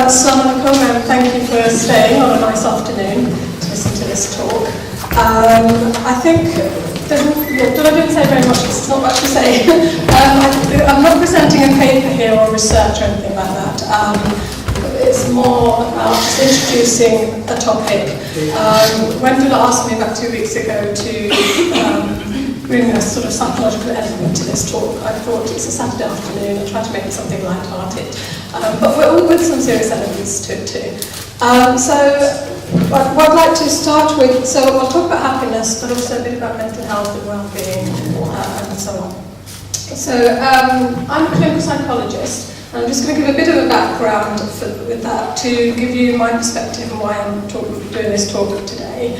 Assalamu alaikum, and thank you for staying on a nice afternoon to listen to this talk. I think, I didn't say very much, there's not much to say. I'm not presenting a paper here or research or anything like that. It's more about just introducing a topic. Wendell asked me about 2 weeks ago to bring a sort of psychological element to this talk. I thought it's a Saturday afternoon and try to make it something light-hearted, but with some serious elements to it too. So what I'd like to start with, so I'll talk about happiness, but also a bit about mental health and well-being and so on. So I'm a clinical psychologist. I'm just going to give a bit of a background with that to give you my perspective and why I'm doing this talk today.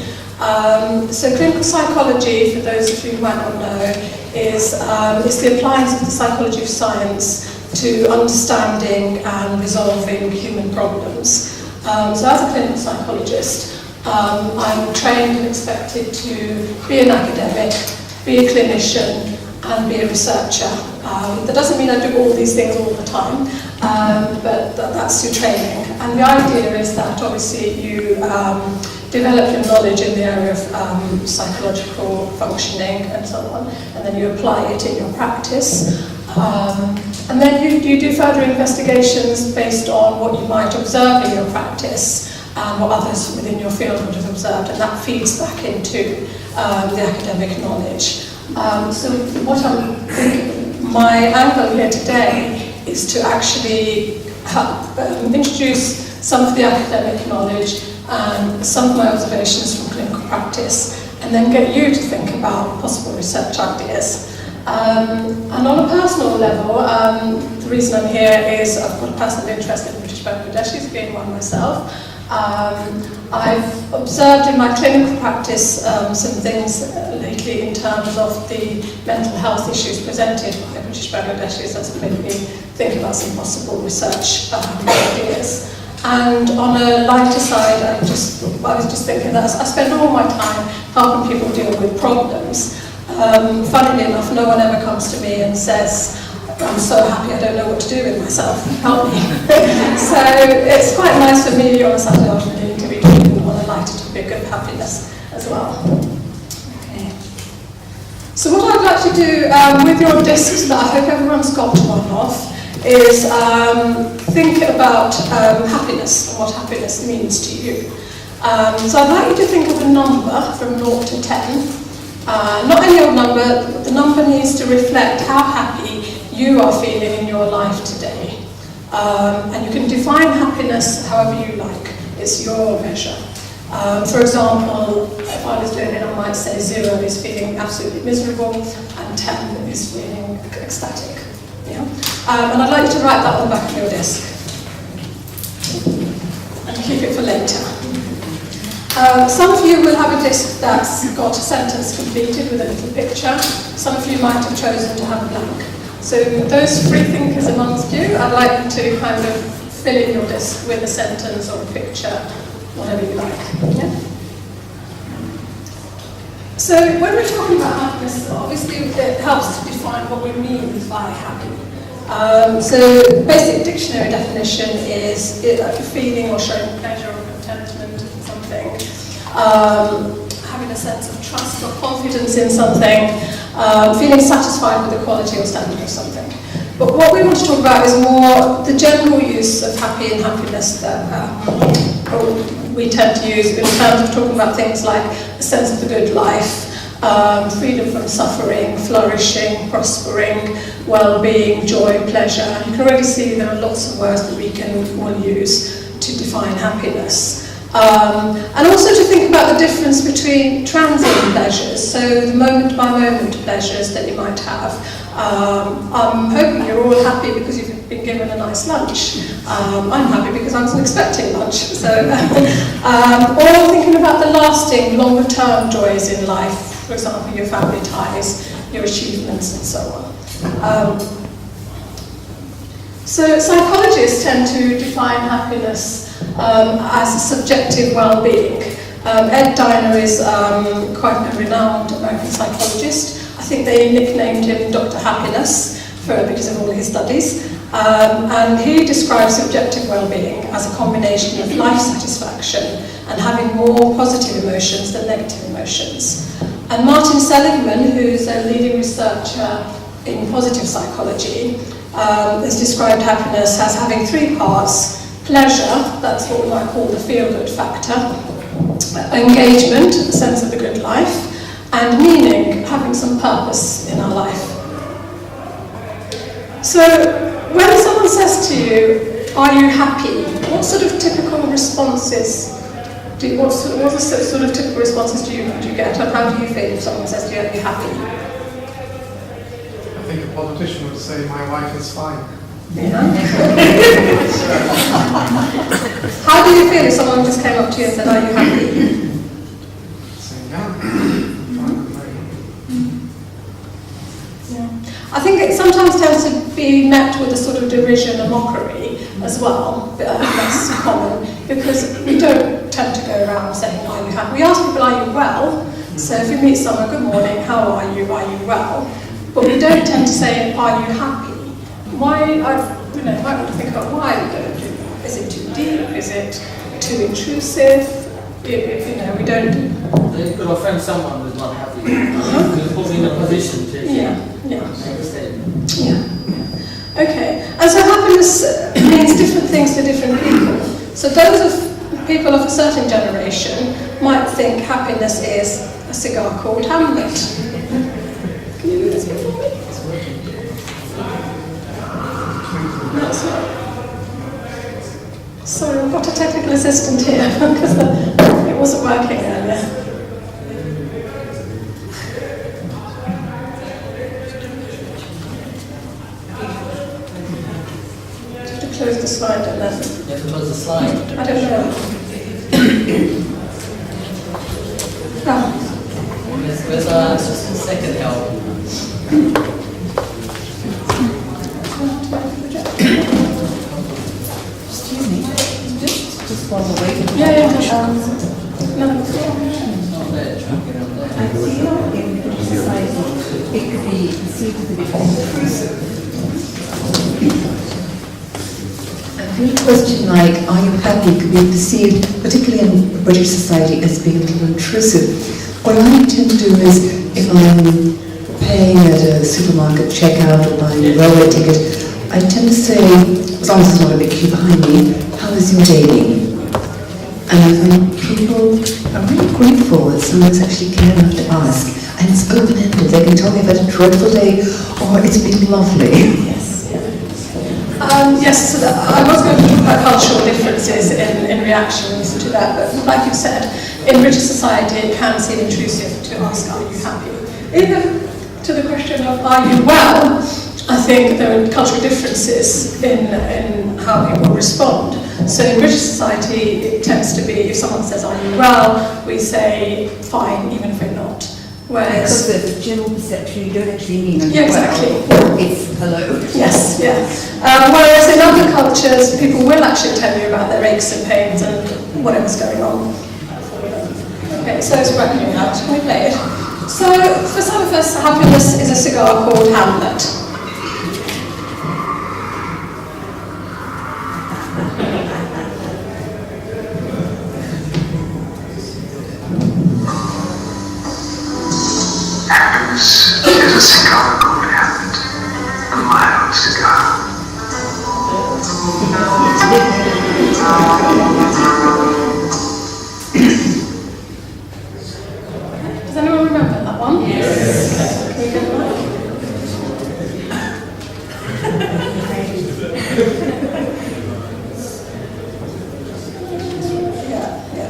So clinical psychology, for those of you who might not know, is the appliance of the psychology of science to understanding and resolving human problems. So as a clinical psychologist, I'm trained and expected to be an academic, be a clinician, and be a researcher. That doesn't mean I do all these things all the time, but that's your training. And the idea is that obviously you develop your knowledge in the area of psychological functioning and so on, and then you apply it in your practice. And then you do further investigations based on what you might observe in your practice and what others within your field would have observed, and that feeds back into the academic knowledge. So what I'm thinking, my angle here today is to actually help introduce some of the academic knowledge and some of my observations from clinical practice, and then get you to think about possible research ideas. And on a personal level, the reason I'm here is I've got a personal interest in British Bangladeshis, being one myself. I've observed in my clinical practice some things lately in terms of the mental health issues presented by British Bangladeshis that's made me think about some possible research ideas. And on a lighter side, I was just thinking that I spend all my time helping people deal with problems. Funnily enough, no one ever comes to me and says, I'm so happy I don't know what to do with myself, help me. So it's quite nice for me on a Saturday afternoon to be talking on a lighter topic of happiness as well. Okay. So what I'd like to do with your discs that I hope everyone's got one of is think about happiness and what happiness means to you. So I'd like you to think of a number from 0 to 10. Not any old number, the number needs to reflect how happy you are feeling in your life today. And you can define happiness however you like. It's your measure. For example, if I was doing it, I might say 0 is feeling absolutely miserable and 10 is feeling ecstatic. Yeah? And I'd like you to write that on the back of your desk and keep it for later. Some of you will have a disc that's got a sentence completed with a little picture. Some of you might have chosen to have a blank. So those free thinkers amongst you, I'd like you to kind of fill in your disc with a sentence or a picture, whatever you like. Yeah? So when we're talking about happiness, obviously it helps to define what we mean by happy. So the basic dictionary definition is a feeling or showing pleasure or contentment in something, having a sense of trust or confidence in something, feeling satisfied with the quality or standard of something. But what we want to talk about is more the general use of happy and happiness that we tend to use in terms of talking about things like a sense of the good life, freedom from suffering, flourishing, prospering, well-being, joy, pleasure. You can already see there are lots of words that we can all use to define happiness. And also to think about the difference between transient pleasures, so the moment-by-moment pleasures that you might have. I'm hoping you're all happy because you've been given a nice lunch. I'm happy because I wasn't expecting lunch. So, or thinking about the lasting, longer-term joys in life, for example, your family ties, your achievements, and so on. So psychologists tend to define happiness as a subjective well-being. Ed Diner is quite a renowned American psychologist. I think they nicknamed him Dr. Happiness because of all his studies. And he describes subjective well-being as a combination of life satisfaction and having more positive emotions than negative emotions. And Martin Seligman, who's a leading researcher in positive psychology, has described happiness as having three parts: pleasure, that's what I call the feel-good factor; engagement, a sense of the good life; and meaning, having some purpose in our life. So, when someone says to you, "Are you happy?" what sort of typical responses do you, what sort of typical responses do you get, and how do you feel if someone says to you, "Are you happy?" I think a politician would say, "My wife is fine." Yeah. How do you feel if someone just came up to you and said, "Are you happy?" Say, "Yeah, fine, I'm very happy." Yeah. I think it sometimes tends to be met with a sort of derision and mockery as well, but that's common, because we don't tend to go around saying, "Are you happy?" We ask people, "Are you well?" So if you meet someone, "Good morning, how are you? Are you well?" But we don't tend to say, "Are you happy?" Why? You might want to think about why we don't do that. Is it too deep? Is it too intrusive? We don't. They could offend someone who's not happy. Could put me in a position to make a statement. Yeah. Okay. And so happiness means different things to different people. So those of people of a certain generation might think happiness is a cigar called Hamlet. Can you do this before me? No, it's not. Sorry, I've got a technical assistant here because it wasn't working earlier. To close the slide and then. You have to close the slide. I don't know. Oh. Where's our second help? Excuse me, just while we're waiting. Yeah. No. Not there, try and get up there. I feel in British society it could be perceived as a bit intrusive. I feel a question like, "Are you happy?" could be perceived, particularly in British society, as being a little intrusive. What I tend to do is, if I'm paying at a supermarket checkout or buying a railway ticket, I tend to say, as long as there's not a big queue behind me, "How is your day been?" And I think people are really grateful that someone's actually care enough to ask. And it's open-ended. They can tell me about a dreadful day or it's been lovely. Yes, so I was going to talk about cultural differences in reactions to that, but like you said, in British society it can seem intrusive to ask, "Are you happy?" Even to the question of, "Are you well?" I think there are cultural differences in how people respond. So in British society it tends to be, if someone says, "Are you well?" we say, "Fine," even if we're not. Whereas Because the general perception, you don't actually mean Yeah, exactly. well, it's hello. yes, yeah. Whereas in other cultures, people will actually tell you about their aches and pains and whatever's going on. Okay, so it's working out. Can we play it? So for some of us, happiness is a cigar called Hamlet. Happiness is a cigar called Hamlet, a mild cigar. Does anyone remember that one? Yes. Can we go back? yeah.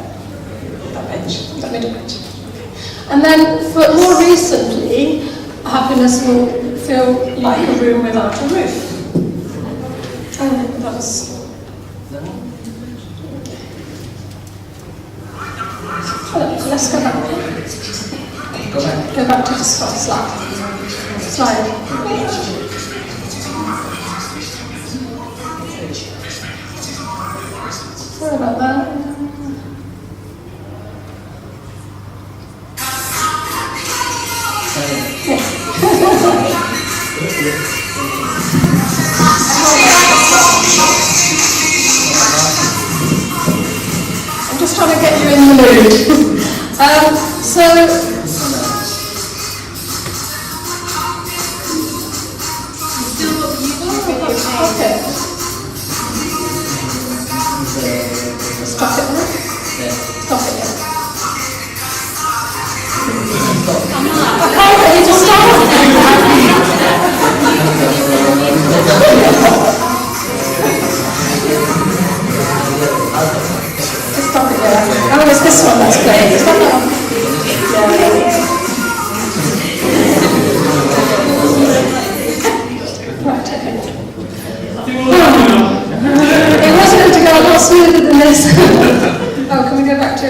That page, that middle page. And then, for more recently, happiness will feel like a room without a roof. And that was. Let's go back. Go back to the slide. Sorry about that. Yes. get you in the mood. Okay. Stop it now. Stop it now. I can't get you to stop. Stop it there. Oh, it's this one that's playing. Stop it. Right, okay. It wasn't going to go a lot smoother than this. Oh, can we go back to...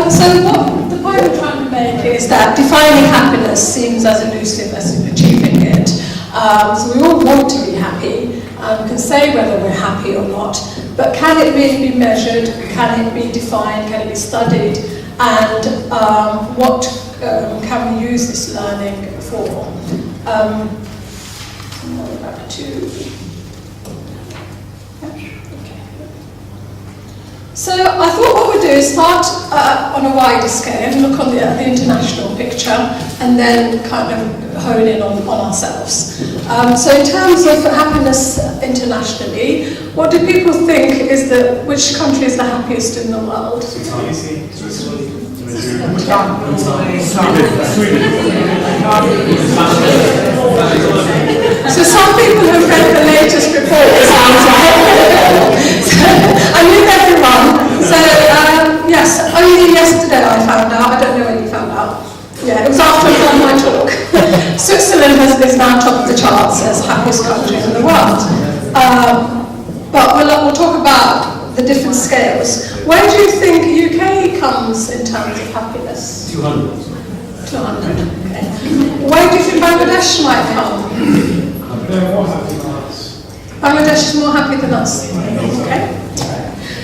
So what the point I'm trying to make is that defining happiness seems as elusive as achieving it. So we all want to be happy, can say whether we're happy or not, but can it really be measured? Can it be defined? Can it be studied? And what can we use this learning for? Back to... So I thought what we'd do is start on a wider scale, look on the international picture, and then kind of hone in on ourselves. So in terms of happiness internationally, what do people think is which country is the happiest in the world? So some people have read the latest report, it sounds like. I knew everyone. So yes, only yesterday I found out. I don't know when you found out. Yeah, it was after I'd done my talk. Switzerland is now top of the charts as happiest country in the world. But we'll talk about the different scales. Where do you think UK comes in terms of happiness? 200. 200, okay. Where do you think Bangladesh might come? They're more happy than us. Bangladesh is more happy than us. Okay.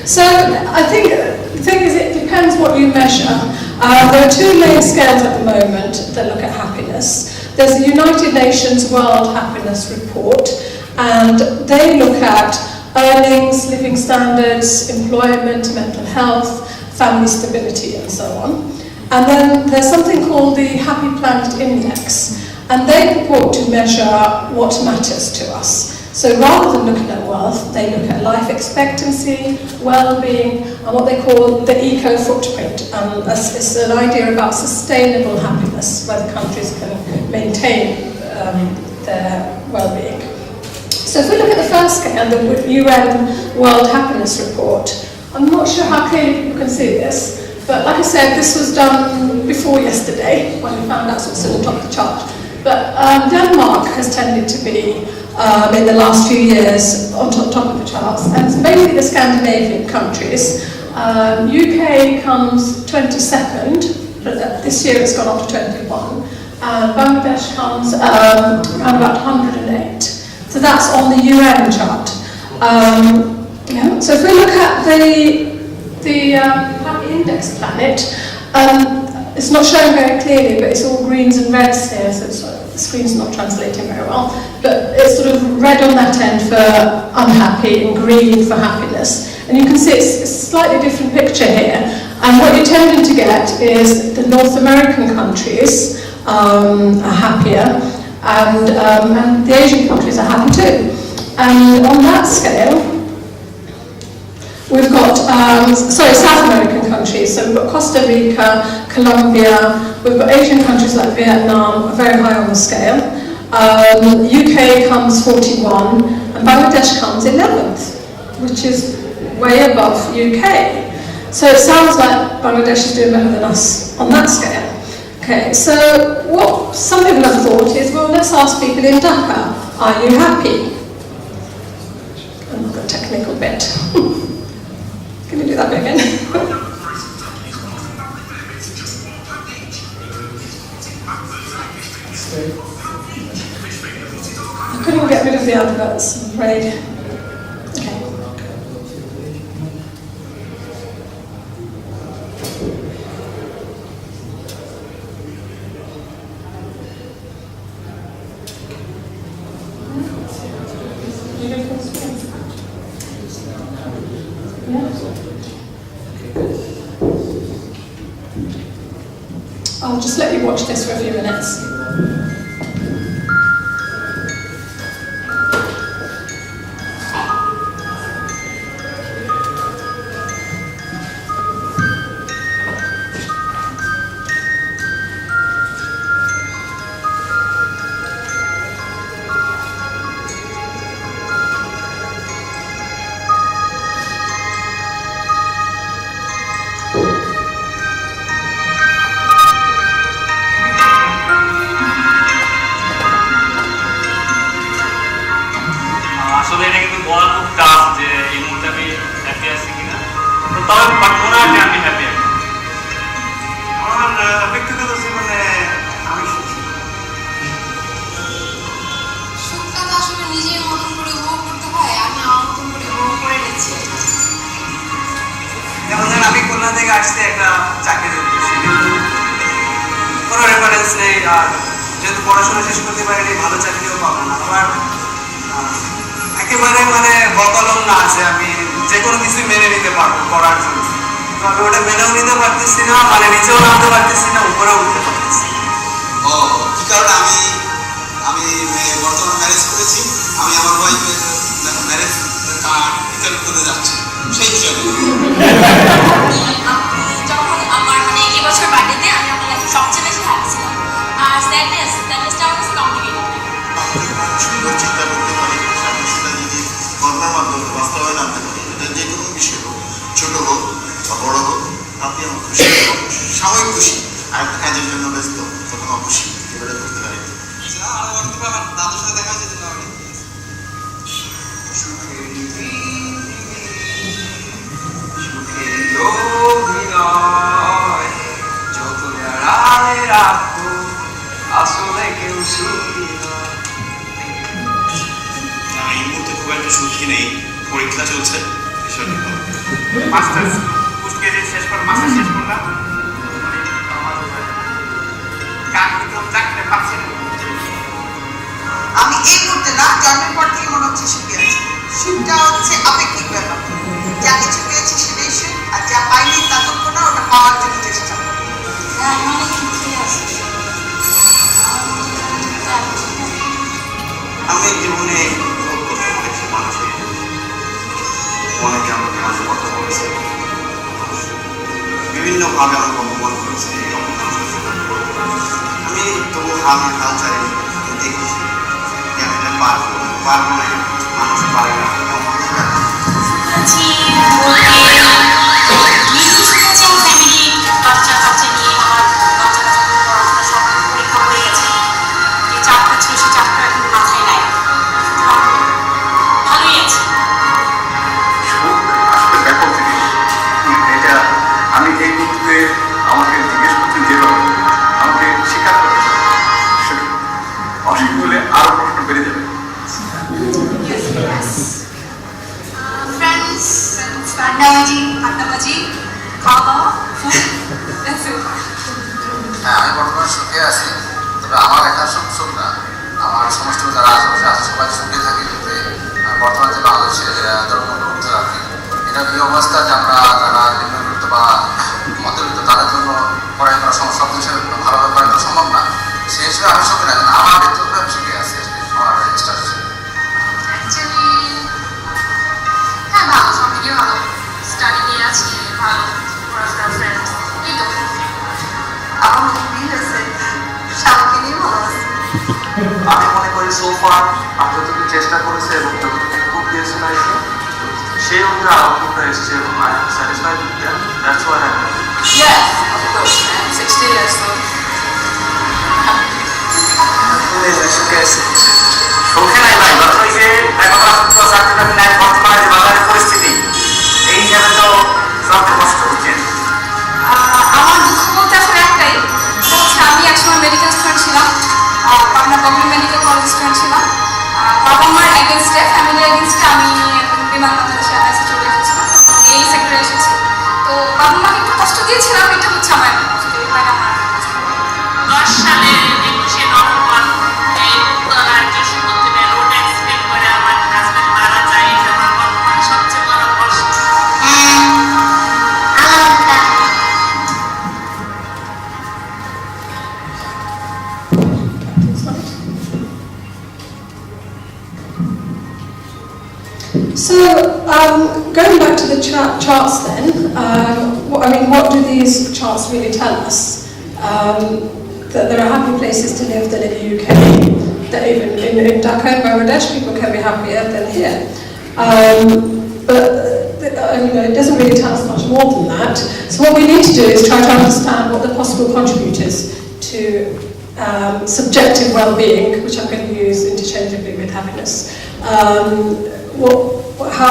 So I think the thing is it depends what you measure. There are two main scales at the moment that look at happiness. There's the United Nations World Happiness Report, and they look at earnings, living standards, employment, mental health, family stability, and so on. And then there's something called the Happy Planet Index, and they purport to measure what matters to us. So rather than looking at wealth, they look at life expectancy, well-being, and what they call the eco-footprint. And it's an idea about sustainable happiness, whether countries can maintain their well-being. So if we look at the first scale, the UN World Happiness Report, I'm not sure how clearly people can see this, but like I said, this was done before yesterday, when we found out Switzerland topped the chart. But Denmark has tended to be, in the last few years, on top of the charts, and it's mainly the Scandinavian countries. UK comes 22nd, but this year it's gone up to 21. Bangladesh comes around about 108. So that's on the UN chart. Yeah. So if we look at the Happy Index planet, it's not showing very clearly, but it's all greens and reds here, so the screen's not translating very well. But it's sort of red on that end for unhappy and green for happiness. And you can see it's a slightly different picture here. And what you're tending to get is the North American countries are happier, and the Asian countries are happy too. And on that scale, we've got, South American countries, so we've got Costa Rica, Colombia, we've got Asian countries like Vietnam, are very high on the scale. UK comes 41, and Bangladesh comes 11th, which is way above UK. So it sounds like Bangladesh is doing better than us on that scale. Okay, so what some people have thought is, well, let's ask people in Dhaka, are you happy? Another technical bit. Can you do that bit again? I couldn't get rid of the adverts, I'm afraid. Okay. I'll just let you watch this for a few minutes. যেহেতু পড়াশোনা শেষ করতে পারিনি, ভালো চাকরিও পাবো না, আবার একেবারে মানে বকলম না আছে আমি যে কোনো কিছু মেনে নিতে পারবো পড়ার জন্য। তো আমি ওটা মেনেও নিতে পারতেছি না, মানে নিচেও নামতে পারতেছি না, উপরেও উঠতে পারতেছি। ও কি কারণে আমি বর্তমানে ম্যারেজ করেছি, আমি আমার ওয়াইফের ম্যারেজ কার্ড রিটার্ন করতে যাচ্ছি সেই হিসাবে। যখন আমার মানে এবছর বার্থডেতে আমি আমার লাইফে সবচেয়ে বেশি হ্যাপি ছিলাম। আর স্যাডনেসটা আমার কাছে কমপ্লিকেটেড। সুন্দর চিন্তা করতে পারি, সেটা যদি কর্মের মাধ্যমে বাস্তবায়ন আনতে পারি, এটা যে কোনো বিষয় হোক, ছোট হোক বা বড় হোক, তাতে আমার খুশি, সাময়িক খুশি। আর কাজের জন্য ব্যস্ত, তখন অখুশি, এবারে করতে পারি। আমার দাদুর সাথে দেখা যেতে পারে। যত আড়ালে রাখো আসলে কেউ সুখী নয়। এই মুহূর্তে খুব একটা সুখী নেই, পরীক্ষা চলছে। মাস্টার্স পোস্ট গ্রাজুয়েট শেষ করে মাস্টার্স শেষ করলাম, চাকরিতে পাচ্ছি না। আমি এই মুহূর্তে না, জন্মের পর থেকে মনে হচ্ছে সুখী আছি। সুখটা হচ্ছে আপেক্ষিক ব্যাপার, যা কিছু পেয়েছি সেটাই সুখ, আর যা পাইনি তা দুঃখ না, ওটা পাওয়ার জন্য চেষ্টা করি। আমি জীবনে ভোগ করতে পেরেছি মানুষের, অনেকে আমাকে মাঝে কথা বলেছে, বিভিন্নভাবে আমাকে অপমান করেছে। আমি তবু হাল ছাড়িনি, আমি দেখেছি আমি পারবো না, মানুষ পারে না। আমি এই মুহূর্তে আমাকে জিজ্ঞেস করছেন যেভাবে আমাকে স্বীকার করে অস্বীকার করলে আরো প্রশ্ন বেড়ে যাবে। হ্যাঁ, আমি বর্তমানে সুখে আছি, তবে আমার একটা সুখ না, আমার সমস্ত যারা আশেপাশে আছে সবাই সুখে থাকি। বর্তমানে যে বাংলাদেশে ধর্মগ্রন্থ উঠতে রাখি, এটা এই অবস্থা যে আমরা যারা নিম্নবিত্ত বা মধ্যবিত্ত তাদের জন্য পড়াই করা সব বিষয়ে ভালোভাবে পড়াই করা সম্ভব না। সেই হিসেবে আমি সুখে না, কিন্তু আমার ব্যক্তিগত আমি সুখে আছি আমার স্টার্ট হিসেবে। হ্যাঁ, ভালো, সব মিলিয়ে ভালো, স্টাডি নিয়ে আছি, ভালো পড়াশোনা, ফ্রেন্ডস, এই তো। আমার মনে হয়েছে স্বামীকে নিয়ে ভালো আছে। আমি মনে করি সোফার আমি যতটুকু চেষ্টা করেছে এবং যতটুকু ইনপুট দিয়েছে লাইফে, সেই অনুযায়ী আউটপুটটা এসেছে এবং I am satisfied with that, that's why I am happy. Yes, of course, I'm 60 years old. সুখে নাই ভাই, বরং ওই যে চাকরি নাই, বর্তমানে যে বাজারের পরিস্থিতি এই হিসাবে তো সবচেয়ে কষ্ট হচ্ছে। আমার দুঃখ বলতে আসলে একটাই, আমি একসময় মেডিকেল স্টুডেন্ট ছিলাম, Pabna government medical college student ছিলাম। বাবা মার এগেনস্টে, ফ্যামিলি এগেনস্টে আমি বিমানবন্দরে এসে চলে এসেছিলাম, এই সেক্টরে এসেছি। তো বাবা মাকে একটু কষ্ট দিয়েছিলাম, এটা হচ্ছে আমার কষ্ট, এটা আমার 10 সালে 21শে নভেম্বর এই উত্তরার যশোমন্দিরে রোড অ্যাক্সিডেন্ট করে আমার হাজবেন্ড মারা যায়। এটা আমার বর্তমানে সবচেয়ে বড় কষ্ট। mean, what do these charts really tell us? That there are happy places to live than in the UK, that even in Dhaka and Bangladesh people can be happier than here. But it doesn't really tell us much more than that. So what we need to do is try to understand what the possible contributors to subjective well-being, which I'm going to use interchangeably with happiness, how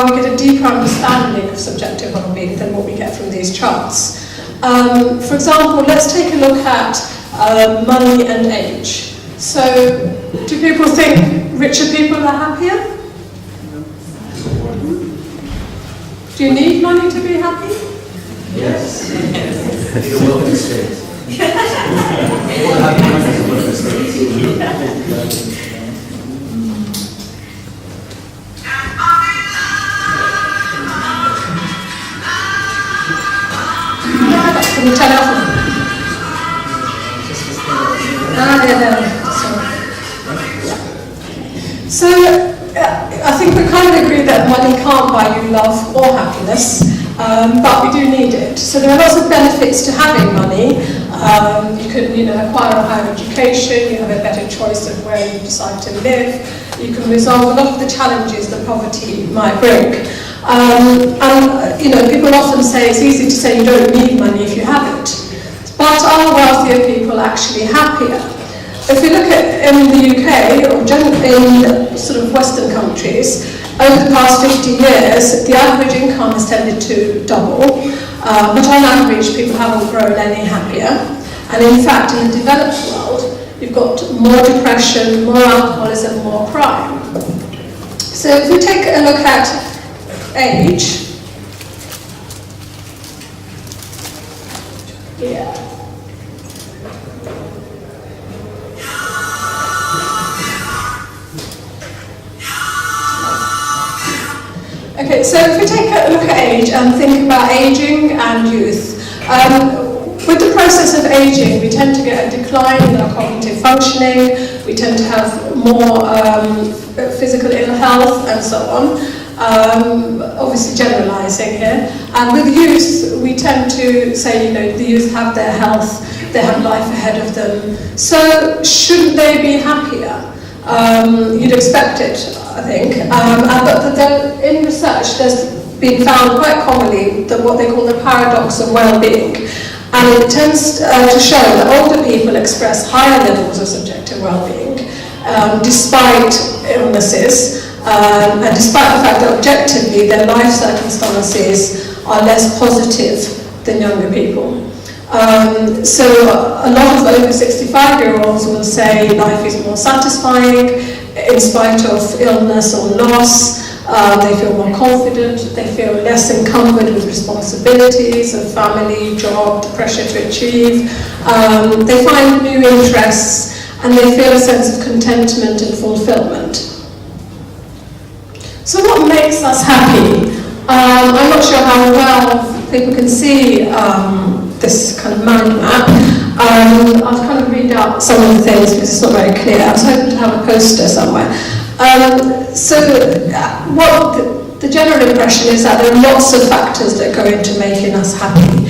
we get a deeper understanding of subjective well-being than what we get from these charts. For example, let's take a look at money and age. So, do people think richer people are happier? Do you need money to be happy? Yes. It's a welfare state. All happiness is a welfare state. Can you turn off? So, I think we kind of agree that money can't buy you love or happiness, but we do need it. So there are lots of benefits to having money. You can, acquire a higher education, you have a better choice of where you decide to live, you can resolve a lot of the challenges that poverty might bring. People often say it's easy to say you don't need money if you have it. But are wealthier people actually happier? If we look at in the UK, or in sort of Western countries, over the past 50 years, the average income has tended to double, but on average, people haven't grown any happier. And in fact, in the developed world, you've got more depression, more alcoholism, more crime. So if we take a look at age, Okay, so if we take a look at age and think about aging and youth, with the process of aging, we tend to get a decline in our cognitive functioning, we tend to have more physical ill health and so on, obviously generalising here. And with youth, we tend to say, the youth have their health, they have life ahead of them, so shouldn't they be happier? You'd expect it, I think. But then in research, there's been found quite commonly that what they call the paradox of well-being. And it tends to show that older people express higher levels of subjective well-being, despite illnesses, and despite the fact that objectively their life circumstances are less positive than younger people. So a lot of over 65-year-olds will say life is more satisfying in spite of illness or loss. They feel more confident, they feel less encumbered with responsibilities of family, job, the pressure to achieve. They find new interests and they feel a sense of contentment and fulfillment. So what makes us happy? I'm not sure how well people can see this kind of mind map. I'll kind of read out some of the things because it's not very clear. I was hoping to have a poster somewhere. So what the general impression is that there are lots of factors that go into making us happy.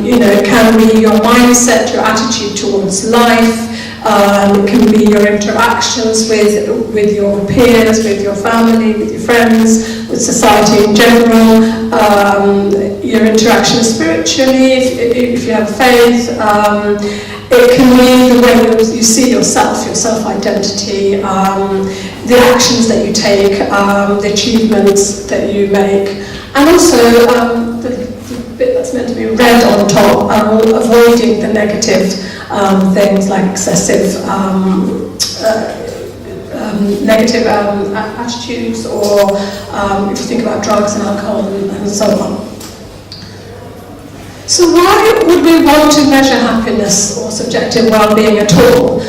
It can be your mindset, your attitude towards life, it can be your interactions with your peers, with your family, with your friends, with society in general, your interactions spiritually, if you have faith. It can be the way you see yourself, your self-identity, the actions that you take, the achievements that you make, and also the bit that's meant to be red on top, avoiding the negative things like excessive negative attitudes, or if you think about drugs and alcohol and so on. So why would we want to measure happiness or subjective well-being at all?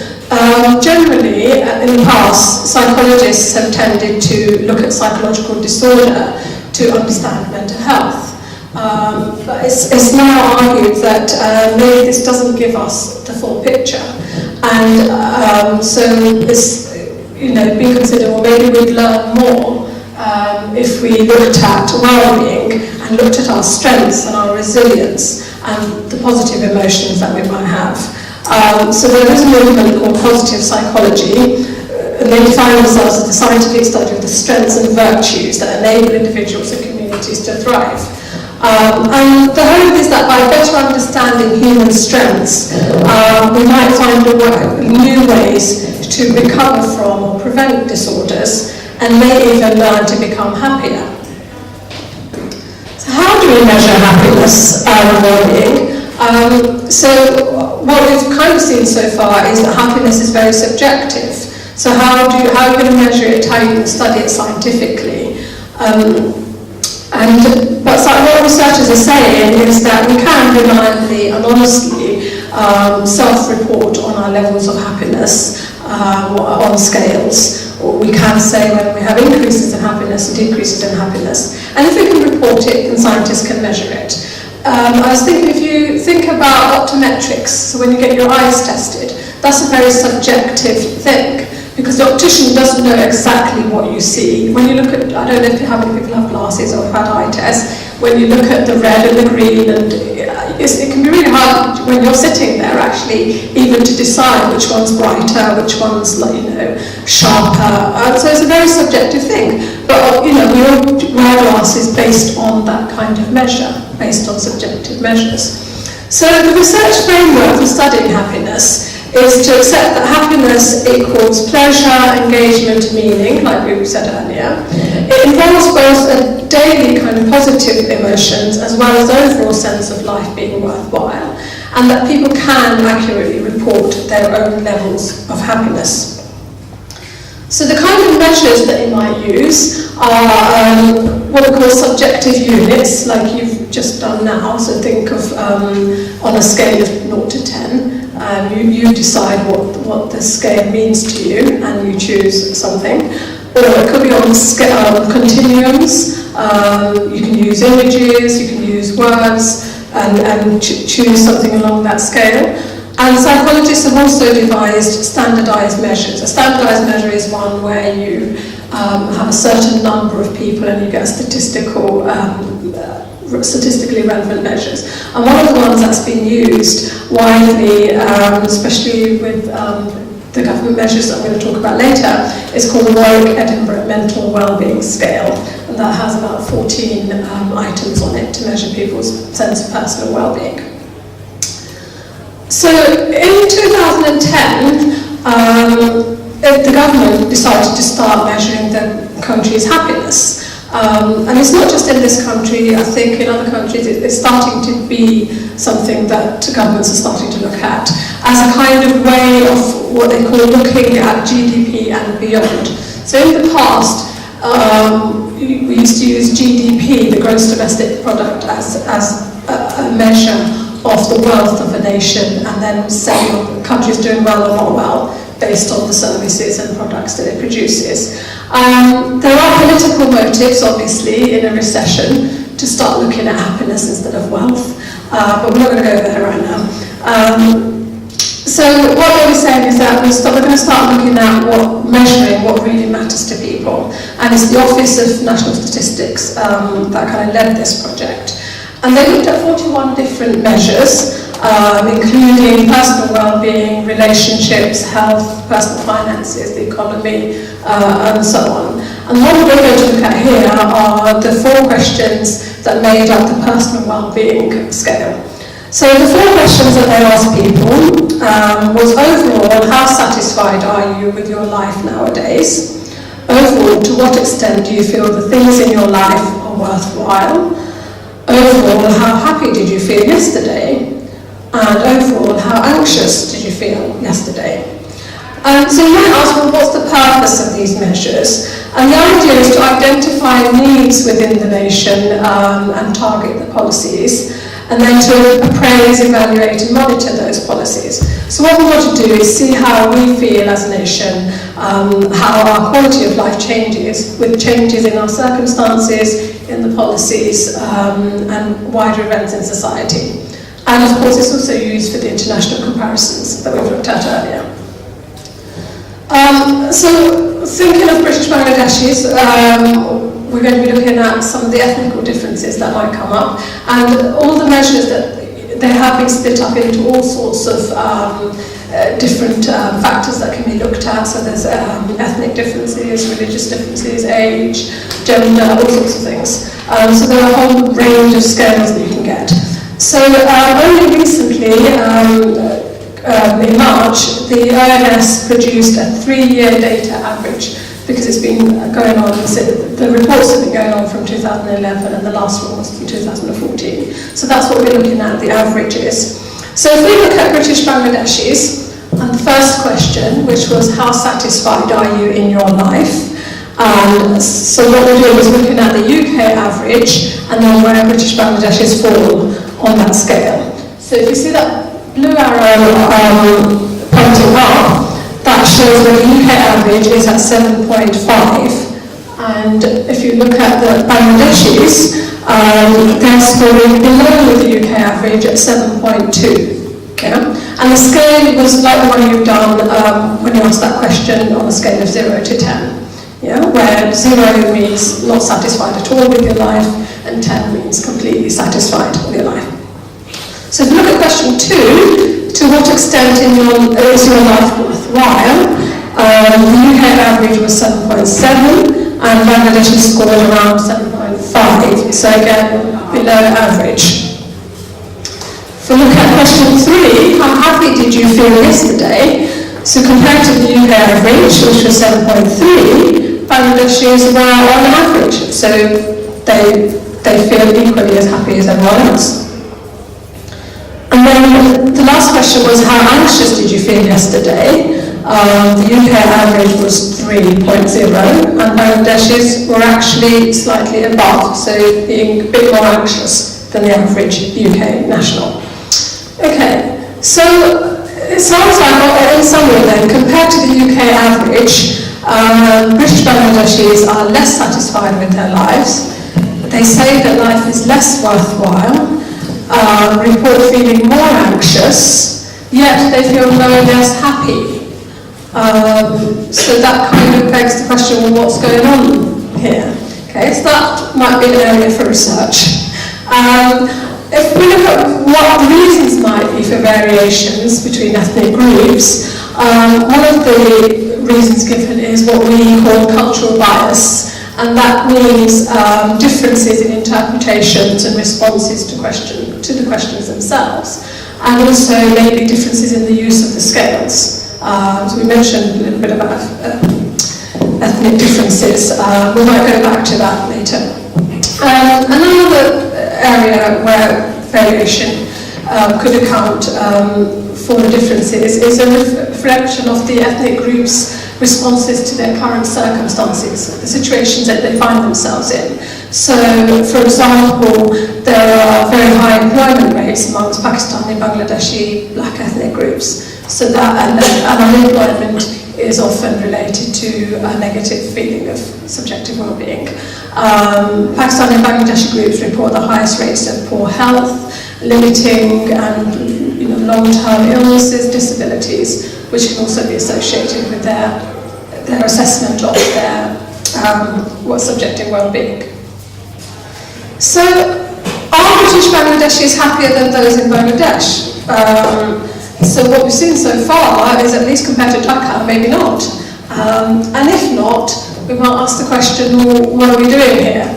Generally, in the past, psychologists have tended to look at psychological disorder to understand mental health. But it's now argued that maybe this doesn't give us the full picture. And so it's been considered, well, maybe we'd learn more if we looked at well-being and looked at our strengths and our resilience and the positive emotions that we might have. So there is a movement called positive psychology, and they define themselves as the scientific study of the strengths and virtues that enable individuals and communities to thrive. And the hope is that by better understanding human strengths, we might find new ways to recover from or prevent disorders, and may even learn to become happier. So how do we measure happiness and well-being? So what we've kind of seen so far is that happiness is very subjective. So how are you going to measure it, how you can study it scientifically? But what researchers are saying is that we can reliably and honestly self-report on our levels of happiness on scales. We can say when we have increases in happiness and decreases in happiness. And if we can report it, then scientists can measure it. I was thinking, if you think about optometrics, so when you get your eyes tested, that's a very subjective thing, because the optician doesn't know exactly what you see. When you look at, I don't know how many people have glasses or have had eye tests, when you look at the red and the green, and it can be really hard when you're sitting there actually even to decide which one's brighter, which one's sharper. So it's a very subjective thing. But we all wear glasses based on that kind of measure, based on subjective measures. So the research framework for studying happiness is to accept that happiness equals pleasure, engagement, meaning, like we said earlier. It involves both a daily kind of positive emotions as well as overall sense of life being worthwhile, and that people can accurately report their own levels of happiness. So the kind of measures that you might use are what are called subjective units, like you've just done now. So think of on a scale of 0 to 10. You decide what the scale means to you, and you choose something. Or it could be on continuums. You can use images, you can use words, and choose something along that scale. And psychologists have also devised standardized measures. A standardized measure is one where you have a certain number of people and you get statistically relevant measures. And one of the ones that's been used widely, especially with the government measures that I'm going to talk about later, is called the Warwick-Edinburgh Mental Wellbeing Scale. And that has about 14 items on it to measure people's sense of personal well-being. So in 2010, the government decided to start measuring the country's happiness. And it's not just in this country. I think in other countries it's starting to be something that governments are starting to look at as a kind of way of what they call looking at GDP and beyond. So in the past, we used to use GDP, the gross domestic product, as a measure of the wealth of a nation, and then say the country's doing well or not well based on the services and products that it produces. There are political motives, obviously, in a recession to start looking at happiness instead of wealth, but we're not going to go there right now. So what we'll be saying is that we're going to start looking at measuring what really matters to people, and it's the Office of National Statistics that kind of led this project. And they looked at 41 different measures, including personal well-being, relationships, health, personal finances, the economy, and so on. And what we're going to look at here are the 4 questions that made up the personal well-being scale. So the 4 questions that they asked people was overall, how satisfied are you with your life nowadays? Overall, to what extent do you feel the things in your life are worthwhile? Overall, how happy did you feel yesterday? And overall, how anxious did you feel yesterday? So you might ask, well, what's the purpose of these measures? And the idea is to identify needs within the nation and target the policies, and then to appraise, evaluate, and monitor those policies. So what we want to do is see how we feel as a nation, how our quality of life changes with changes in our circumstances, in the policies, and wider events in society. And of course it's also used for the international comparisons that we've looked at earlier. So thinking of British Bangladeshis, we're going to be looking at some of the ethnical differences that might come up, and all the measures that they have been split up into all sorts of different factors that can be looked at. So there's ethnic differences, religious differences, age, gender, all sorts of things. So there are a whole range of scales that you can get. So only recently, in March, the ONS produced a 3-year data average, because it's been going on, the reports have been going on from 2011 and the last one was from 2014. So that's what we're looking at, the averages. So if we look at British Bangladeshis, and the first question, which was how satisfied are you in your life? So what we're doing is looking at the UK average and then where British Bangladeshis fall on that scale. So if you see that blue arrow pointing up, that shows that the UK average is at 7.5, and if you look at the Bangladeshis, they're scoring below the UK average at 7.2. Okay? And the scale was like the one you've done when you asked that question on a scale of 0 to 10. Yeah? Where 0 means not satisfied at all with your life, and 10 means completely satisfied with your life. So if you look at question 2, to what extent is your life worthwhile? The UK average was 7.7 and Bangladeshi scored around 7.5, so again below average. If we look at question 3, how happy did you feel yesterday? So compared to the UK average, which was 7.3, Bangladeshis were on average, so they feel equally as happy as everyone else. And then the last question was, how anxious did you feel yesterday? The UK average was 3.0 and Bangladeshis were actually slightly above, so being a bit more anxious than the average UK national. Okay, so it sounds like, in summary then, compared to the UK average, British Bangladeshis are less satisfied with their lives. They say that life is less worthwhile. Report feeling more anxious, yet they feel no less happy. So that kind of begs the question, well, what's going on here? Okay, so that might be an area for research. If we look at what the reasons might be for variations between ethnic groups, one of the reasons given is what we call cultural bias. And that means differences in interpretations and responses to the questions themselves, and also maybe differences in the use of the scales. So we mentioned a little bit about ethnic differences. We might go back to that later. Another area where variation could account for the differences is a reflection of the ethnic groups' responses to their current circumstances, the situations that they find themselves in. So, for example, there are very high employment rates amongst Pakistani, Bangladeshi, black ethnic groups. So that and unemployment is often related to a negative feeling of subjective well-being. Pakistani and Bangladeshi groups report the highest rates of poor health, limiting and long-term illnesses, disabilities, which can also be associated with their assessment of their subjective well-being. So, are British Bangladeshis happier than those in Bangladesh? So what we've seen so far is, at least compared to Dhaka, maybe not. And if not, we might ask the question, well, what are we doing here?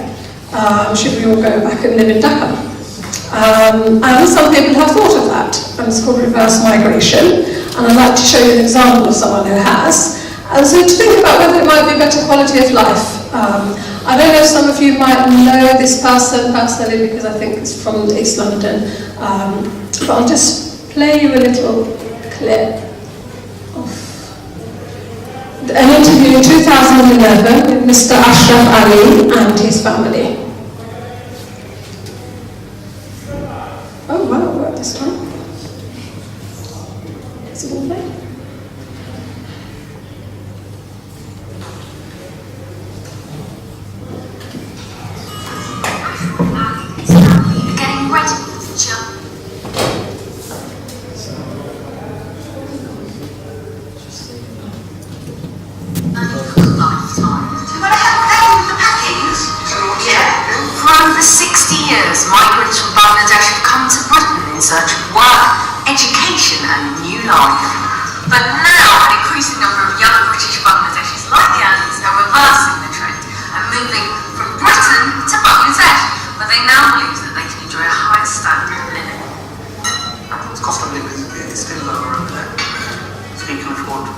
Should we all go back and live in Dhaka? And some people have thought of that, and it's called reverse migration. And I'd like to show you an example of someone who has. And so to think about whether it might be better quality of life. I don't know if some of you might know this person personally, because I think it's from East London. But I'll just play you a little clip of an interview in 2011 with Mr. Ashraf Ali and his family. Oh wow, we're at this one. Is it all there? Getting ready for the future. Lifetime. You want to help Becky with the packings? years, migrants from Bangladesh have come to Britain in search of work, education and a new life. But now an increasing number of young British Bangladeshis like the Annies are reversing the trend and moving from Britain to Bangladesh, where they now believe that they can enjoy a higher standard of living. The cost of living is still lower over there, so you can afford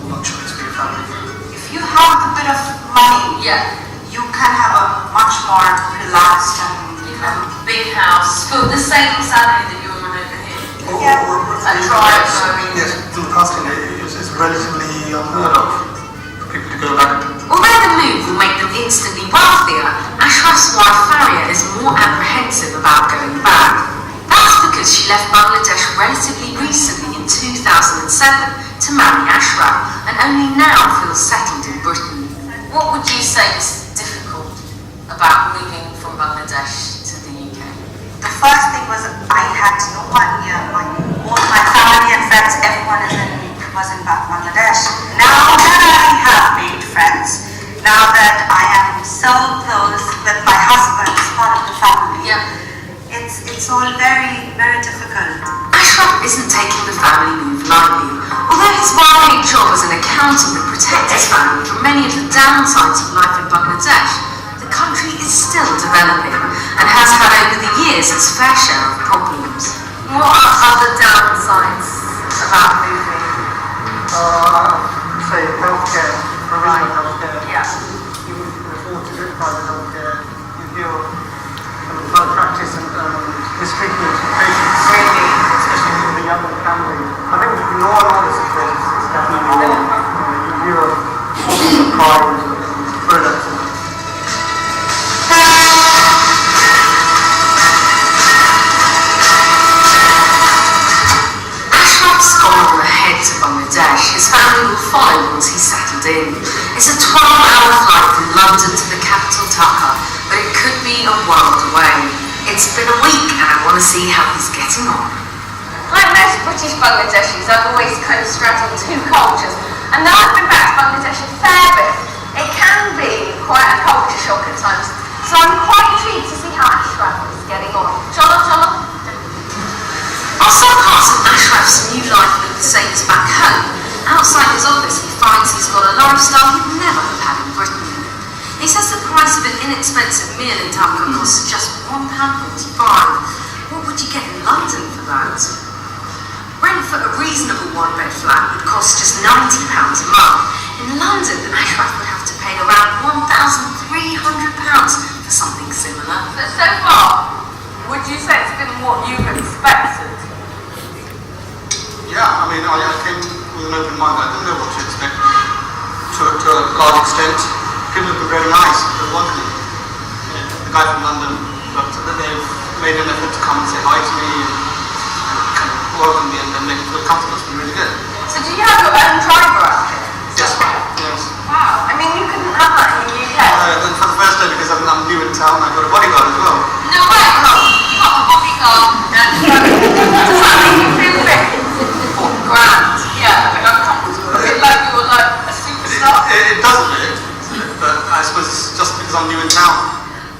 luxuries for your family. If you have a bit of money, you can have a much more relaxed and Big house for the same salary that you were on over here. And drive, so I mean. Yes, in the past it's relatively unheard of for people to go back. Although the move will make them instantly wealthier, Ashraf's wife Faria is more apprehensive about going back. That's because she left Bangladesh relatively recently in 2007 to marry Ashraf and only now feels settled in Britain. What would you say is difficult about moving from Bangladesh to the UK? the first thing was I had no one here. Both my family and friends, everyone was in Bangladesh. Now that I have made friends, now that I am so close with my husband, as part of the family, it's all very, very difficult. Ashraf isn't taking the family move lightly. Although his well-paid job as an accountant would protect his family from many of the downsides of life in Bangladesh, the country is still developing and has had over the years its fair share of problems. What are other downsides about moving? Say healthcare, provision of healthcare. Yeah. You can afford to get private healthcare. You hear malpractice and mistreatment of patients, especially with the young family. I think in all other situations, it's definitely you hear of crimes and products. Ashraf's gone on ahead to Bangladesh. His family will follow once he's settled in. It's a 12-hour flight from London to the capital Dhaka, but it could be a world away. It's been a week and I want to see how he's getting on. Like most British Bangladeshis, I've always kind of straddled two cultures, and though I've been back to Bangladesh a fair bit, it can be quite a culture shock at times. So I'm quite intrigued to see how Ashraf is getting on. Chola. While some parts of Ashraf's new life look the same as back home, outside his office he finds he's got a lifestyle he'd never have had in Britain. He says the price of an inexpensive meal in Dhaka costs just £1.45. What would you get in London for that? Rent for a reasonable one-bed flat would cost just £90 a month. In London, Ashraf would have to pay around £1,300 for something similar. But so far, would you say it's been what you've expected? Yeah, I mean, I came with an open mind. I didn't know what to expect to a large extent. People have been very nice, very welcoming. The guy from London, but they've made an effort to come and say hi to me and kind of welcome me and make me feel comfortable. It's been really good. So do you have your own driver out here? Yes, yes. Wow, I mean you couldn't have that in the UK. And for the first day, because I'm new in town, I've got a bodyguard as well. No way, you got a bodyguard and does that make you feel a bit grand? Yeah, like uncomfortable. A bit like you were like a superstar? It does a bit, but I suppose it's just because I'm new in town.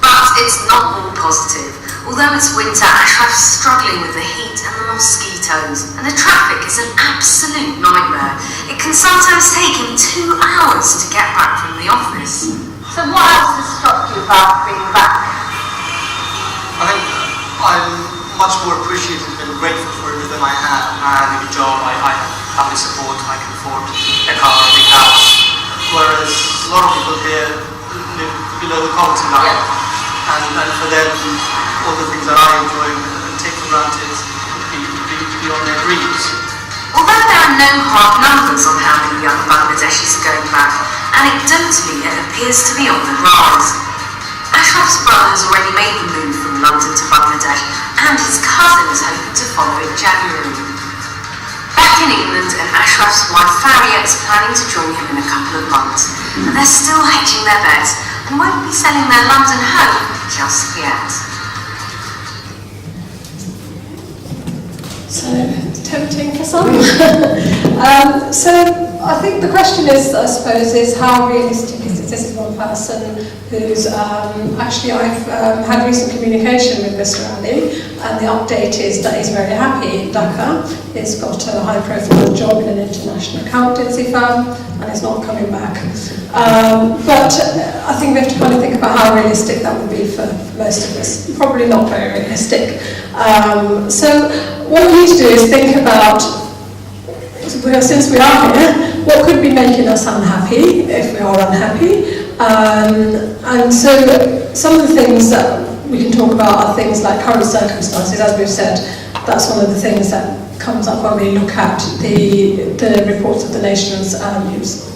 But it's not all positive. Although it's winter, Ashraf's struggling with the heat and the mosquitoes, and the traffic is an absolute nightmare. It can sometimes take him 2 hours to get back from the office. So what else has struck you about being back? I think I'm much more appreciative and grateful for everything I have. I have a good job, I have family support, I can afford a car, a big house. Whereas a lot of people here live below the poverty line. And for them, all the things that I enjoy and take for granted beyond their dreams. Although there are no hard numbers on how many young Bangladeshis are going back, anecdotally it appears to be on the rise. Ashraf's brother has already made the move from London to Bangladesh, and his cousin is hoping to follow in January. Back in England, and Ashraf's wife Faria is planning to join him in a couple of months, but they're still hedging their bets and won't be selling their London home just yet. So, tempting for some. So, I think the question is, I suppose, is how realistic is it this is one person who's actually I've had recent communication with Mr. Ali, and the update is that he's very happy in Dhaka. He's got a high-profile job in an international accountancy firm, and he's not coming back. But I think we have to kind of think about how realistic that would be for most of us. Probably not very realistic. So what we need to do is think about, since we are here, what could be making us unhappy if we are unhappy? And so some of the things that we can talk about are things like current circumstances. As we've said, that's one of the things that comes up when we look at the reports of the nation's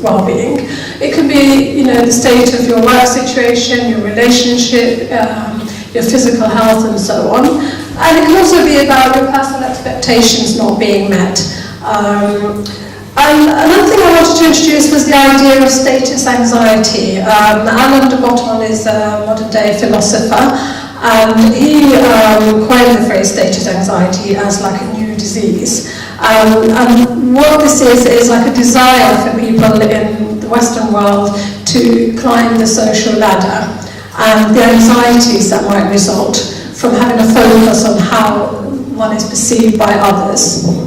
well-being. It could be, the state of your work situation, your relationship, your physical health, and so on. And it can also be about your personal expectations not being met. And another thing I wanted to introduce was the idea of status anxiety. Alain de Botton is a modern-day philosopher, and he coined the phrase status anxiety as like a new disease. And what this is like a desire for people in the Western world to climb the social ladder, and the anxieties that might result from having a focus on how one is perceived by others.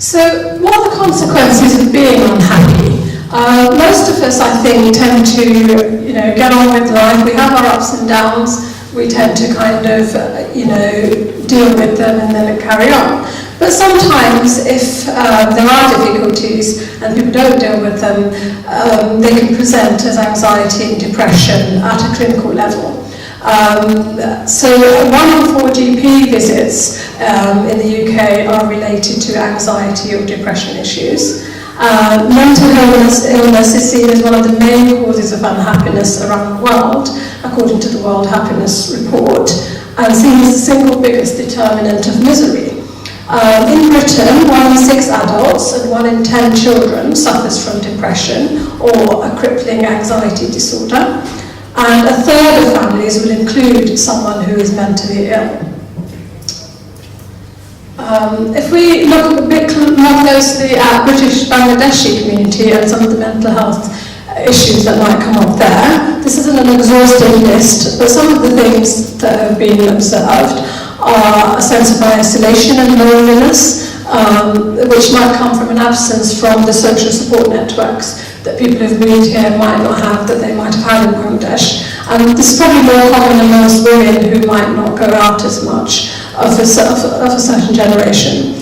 So, what are the consequences of being unhappy? Most of us, I think, tend to, get on with life. We have our ups and downs. We tend to kind of, deal with them and then carry on. But sometimes, if there are difficulties and people don't deal with them, they can present as anxiety and depression at a clinical level. So 1 in 4 GP visits in the UK are related to anxiety or depression issues. Mental illness is seen as one of the main causes of unhappiness around the world, according to the World Happiness Report, and seen as the single biggest determinant of misery. In Britain, 1 in 6 adults and 1 in 10 children suffers from depression or a crippling anxiety disorder. And a third of families will include someone who is mentally ill. If we look a bit more closely at British Bangladeshi community and some of the mental health issues that might come up there, this isn't an exhaustive list, but some of the things that have been observed are a sense of isolation and loneliness, which might come from an absence from the social support networks that people who've moved here might not have, that they might have had in Bangladesh. And this is probably more common amongst women who might not go out as much of a certain generation.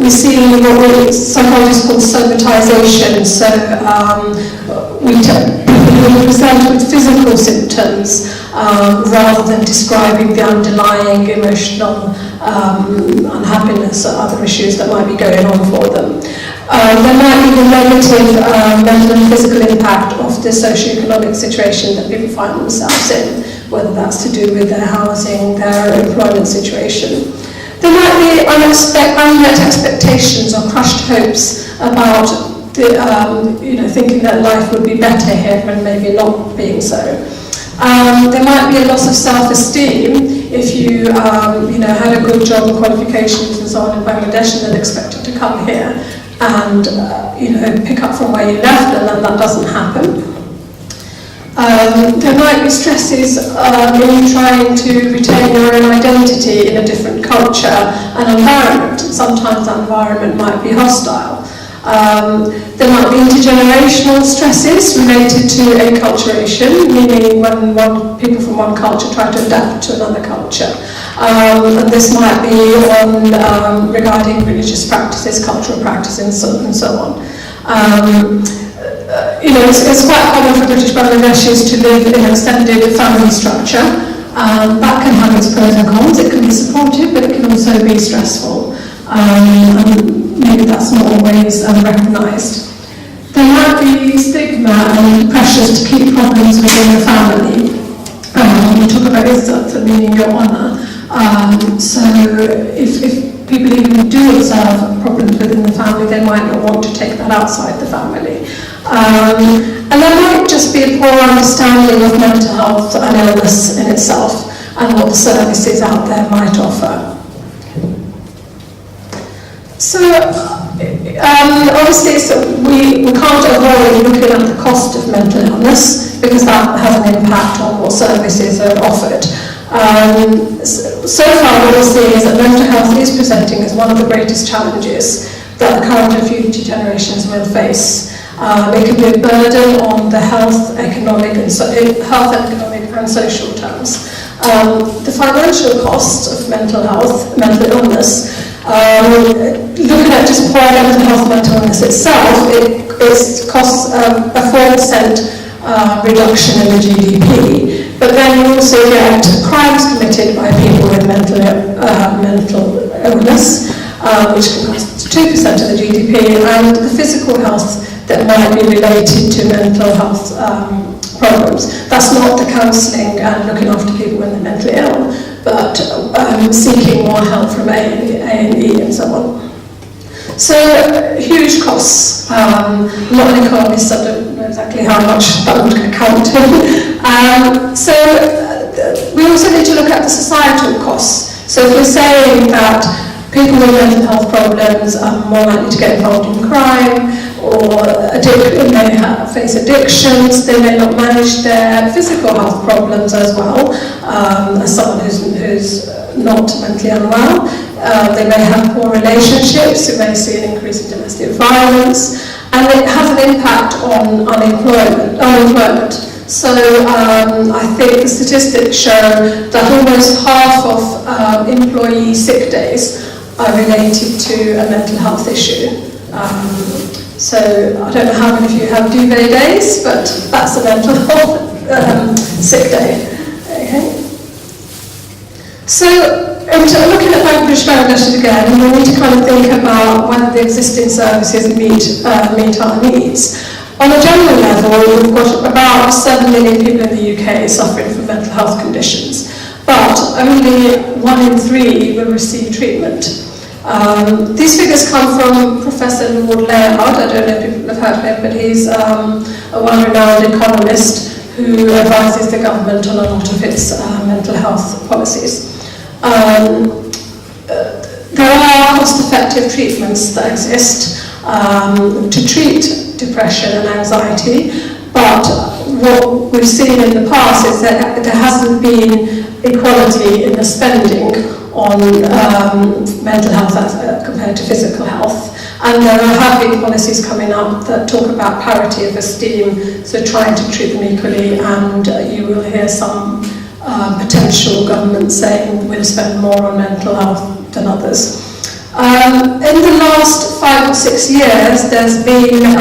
We see what psychologists call somatization, so people present with physical symptoms rather than describing the underlying emotional unhappiness or other issues that might be going on for them. There might be the negative mental and physical impact of the socioeconomic situation that people find themselves in, whether that's to do with their housing, their employment situation. There might be unmet expectations or crushed hopes about thinking that life would be better here and maybe not being so. There might be a loss of self-esteem if you had a good job and qualifications and so on in Bangladesh and then expected to come here and pick up from where you left, and then that doesn't happen. There might be stresses in trying to retain your own identity in a different culture and environment. Sometimes that environment might be hostile. There might be intergenerational stresses related to acculturation, meaning when people from one culture try to adapt to another culture. And this might be regarding religious practices, cultural practices, and so on. It's quite common for British Bangladeshis to live in an extended family structure. That can have its pros and cons. It can be supportive, but it can also be stressful. And maybe that's not always recognised. There might be stigma and pressures to keep problems within the family. We talk about izzat, meaning your honour. So if people even do observe problems within the family, they might not want to take that outside the family. And there might just be a poor understanding of mental health and illness in itself and what the services out there might offer. So Obviously, we can't avoid looking at the cost of mental illness because that has an impact on what services are offered. So far what we're seeing is that mental health is presenting as one of the greatest challenges that the current and future generations will face. It can be a burden on the health, economic and social terms. The financial cost of mental illness, looking at just poor mental health, mental illness itself, it costs a 4% reduction in the GDP. But then you also get crimes committed by people with mental illness, which can cost 2% of the GDP, and the physical health that might be related to mental health problems. That's not the counselling and looking after people when they're mentally ill, but seeking more help from A&E and so on. So, huge costs. I'm not an economist, so I don't know exactly how much that would account to. So, we also need to look at the societal costs. So, if we're saying that people with mental health problems are more likely to get involved in crime, or may face addictions, they may not manage their physical health problems as well, as someone who's not mentally unwell. They may have poor relationships, you may see an increase in domestic violence, and it has an impact on unemployment. So I think the statistics show that almost half of employee sick days are related to a mental health issue. So I don't know how many of you have duvet days, but that's a mental health sick day. Okay. So looking at Bangladeshis again, we need to kind of think about whether the existing services meet our needs. On a general level, we've got about 7 million people in the UK suffering from mental health conditions, but only 1 in 3 will receive treatment. These figures come from Professor Lord Laird. I don't know if people have heard of him, but he's a well-renowned economist who advises the government on a lot of its mental health policies. There are cost-effective treatments that exist to treat depression and anxiety, but what we've seen in the past is that there hasn't been equality in the spending on mental health compared to physical health. And there have been policies coming up that talk about parity of esteem, so trying to treat them equally, and you will hear some potential governments saying we'll spend more on mental health than others. In the last 5 or 6 years, there's been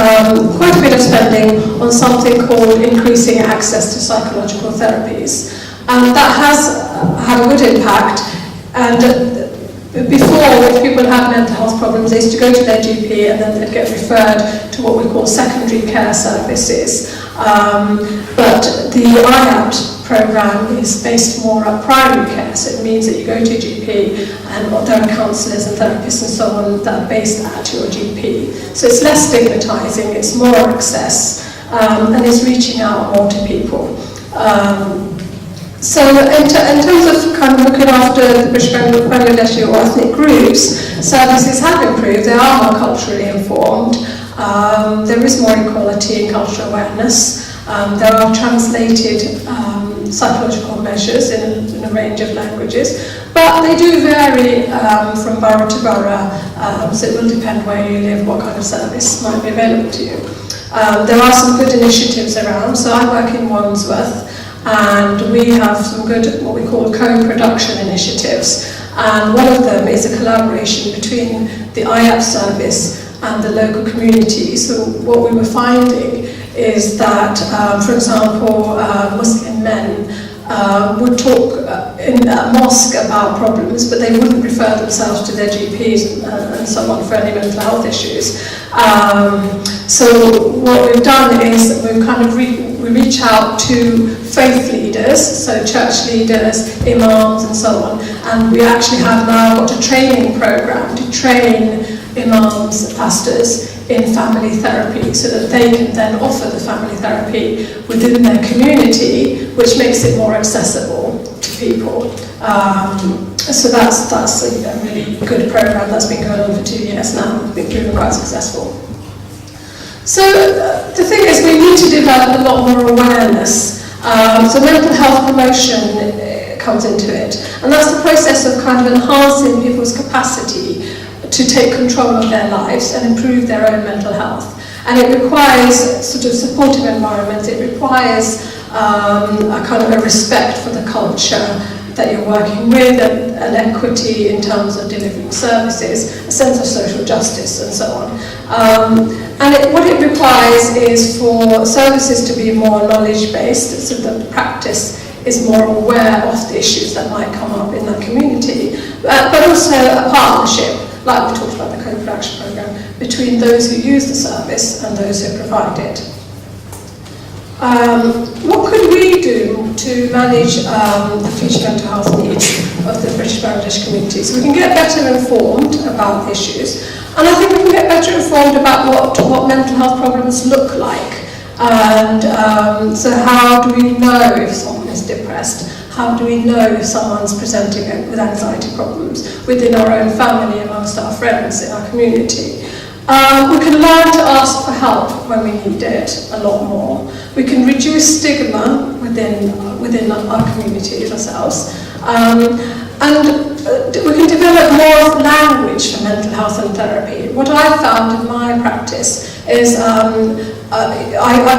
quite a bit of spending on something called increasing access to psychological therapies. And that has had a good impact. And before, if people had mental health problems, they used to go to their GP and then they'd get referred to what we call secondary care services. But the IAPT program is based more on primary care, so it means that you go to a GP and there are counsellors and therapists and so on that are based at your GP. So it's less stigmatising, it's more access, and it's reaching out more to people. So in terms of kind of looking after the Bangladeshi or ethnic groups, services have improved, they are more culturally informed, there is more equality and cultural awareness, there are translated psychological measures in a range of languages, but they do vary from borough to borough, so it will depend where you live, what kind of service might be available to you. There are some good initiatives around, so I work in Wandsworth, and we have some good, what we call co-production initiatives, and one of them is a collaboration between the IAP service and the local community. So what we were finding is that, for example, Muslim men would talk in a mosque about problems, but they wouldn't refer themselves to their GPs and so on for any mental health issues. So what we've done is we've kind of we reach out to faith leaders, so church leaders, imams and so on, and we actually have now got a training program to train imams, pastors in family therapy, so that they can then offer the family therapy within their community, which makes it more accessible to people. So that's a really good program that's been going on for 2 years now, been proven quite successful. So the thing is, we need to develop a lot more awareness. So mental health promotion comes into it, and that's the process of kind of enhancing people's capacity to take control of their lives and improve their own mental health. And it requires sort of supportive environment. It requires a kind of a respect for the culture that you're working with, and equity in terms of delivering services, a sense of social justice, and so on. What it requires is for services to be more knowledge-based, so that the practice is more aware of the issues that might come up in that community, but also a partnership, like we talked about the co-production program, between those who use the service and those who provide it. What could we do to manage the future mental health needs of the British Bangladesh community? So we can get better informed about the issues, and I think we can get better informed about what mental health problems look like. And so how do we know if someone is depressed? How do we know if someone's presenting with anxiety problems within our own family, amongst our friends, in our community? We can learn to ask for help when we need it a lot more. We can reduce stigma within our communities ourselves. And we can develop more language for mental health and therapy. What I've found in my practice is I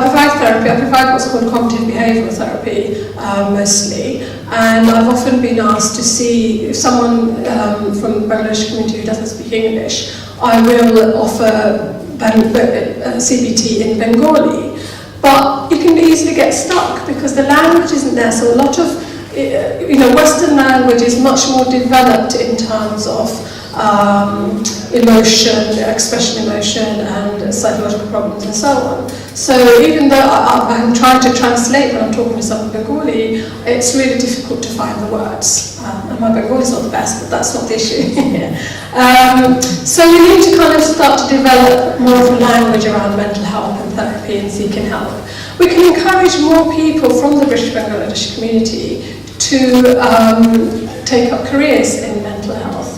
provide therapy. I provide what's called cognitive behavioural therapy mostly, and I've often been asked to see if someone from the Bangladeshi community who doesn't speak English, I will offer CBT in Bengali. But you can easily get stuck because the language isn't there. So a lot of Western language is much more developed in terms of emotion, expression emotion, and psychological problems and so on. So even though I'm trying to translate when I'm talking to someone Bengali, it's really difficult to find the words. And my Bengali is not the best, but that's not the issue. So we need to kind of start to develop more of a language around mental health and therapy and seeking help. We can encourage more people from the British Bangladeshi community to take up careers in mental health.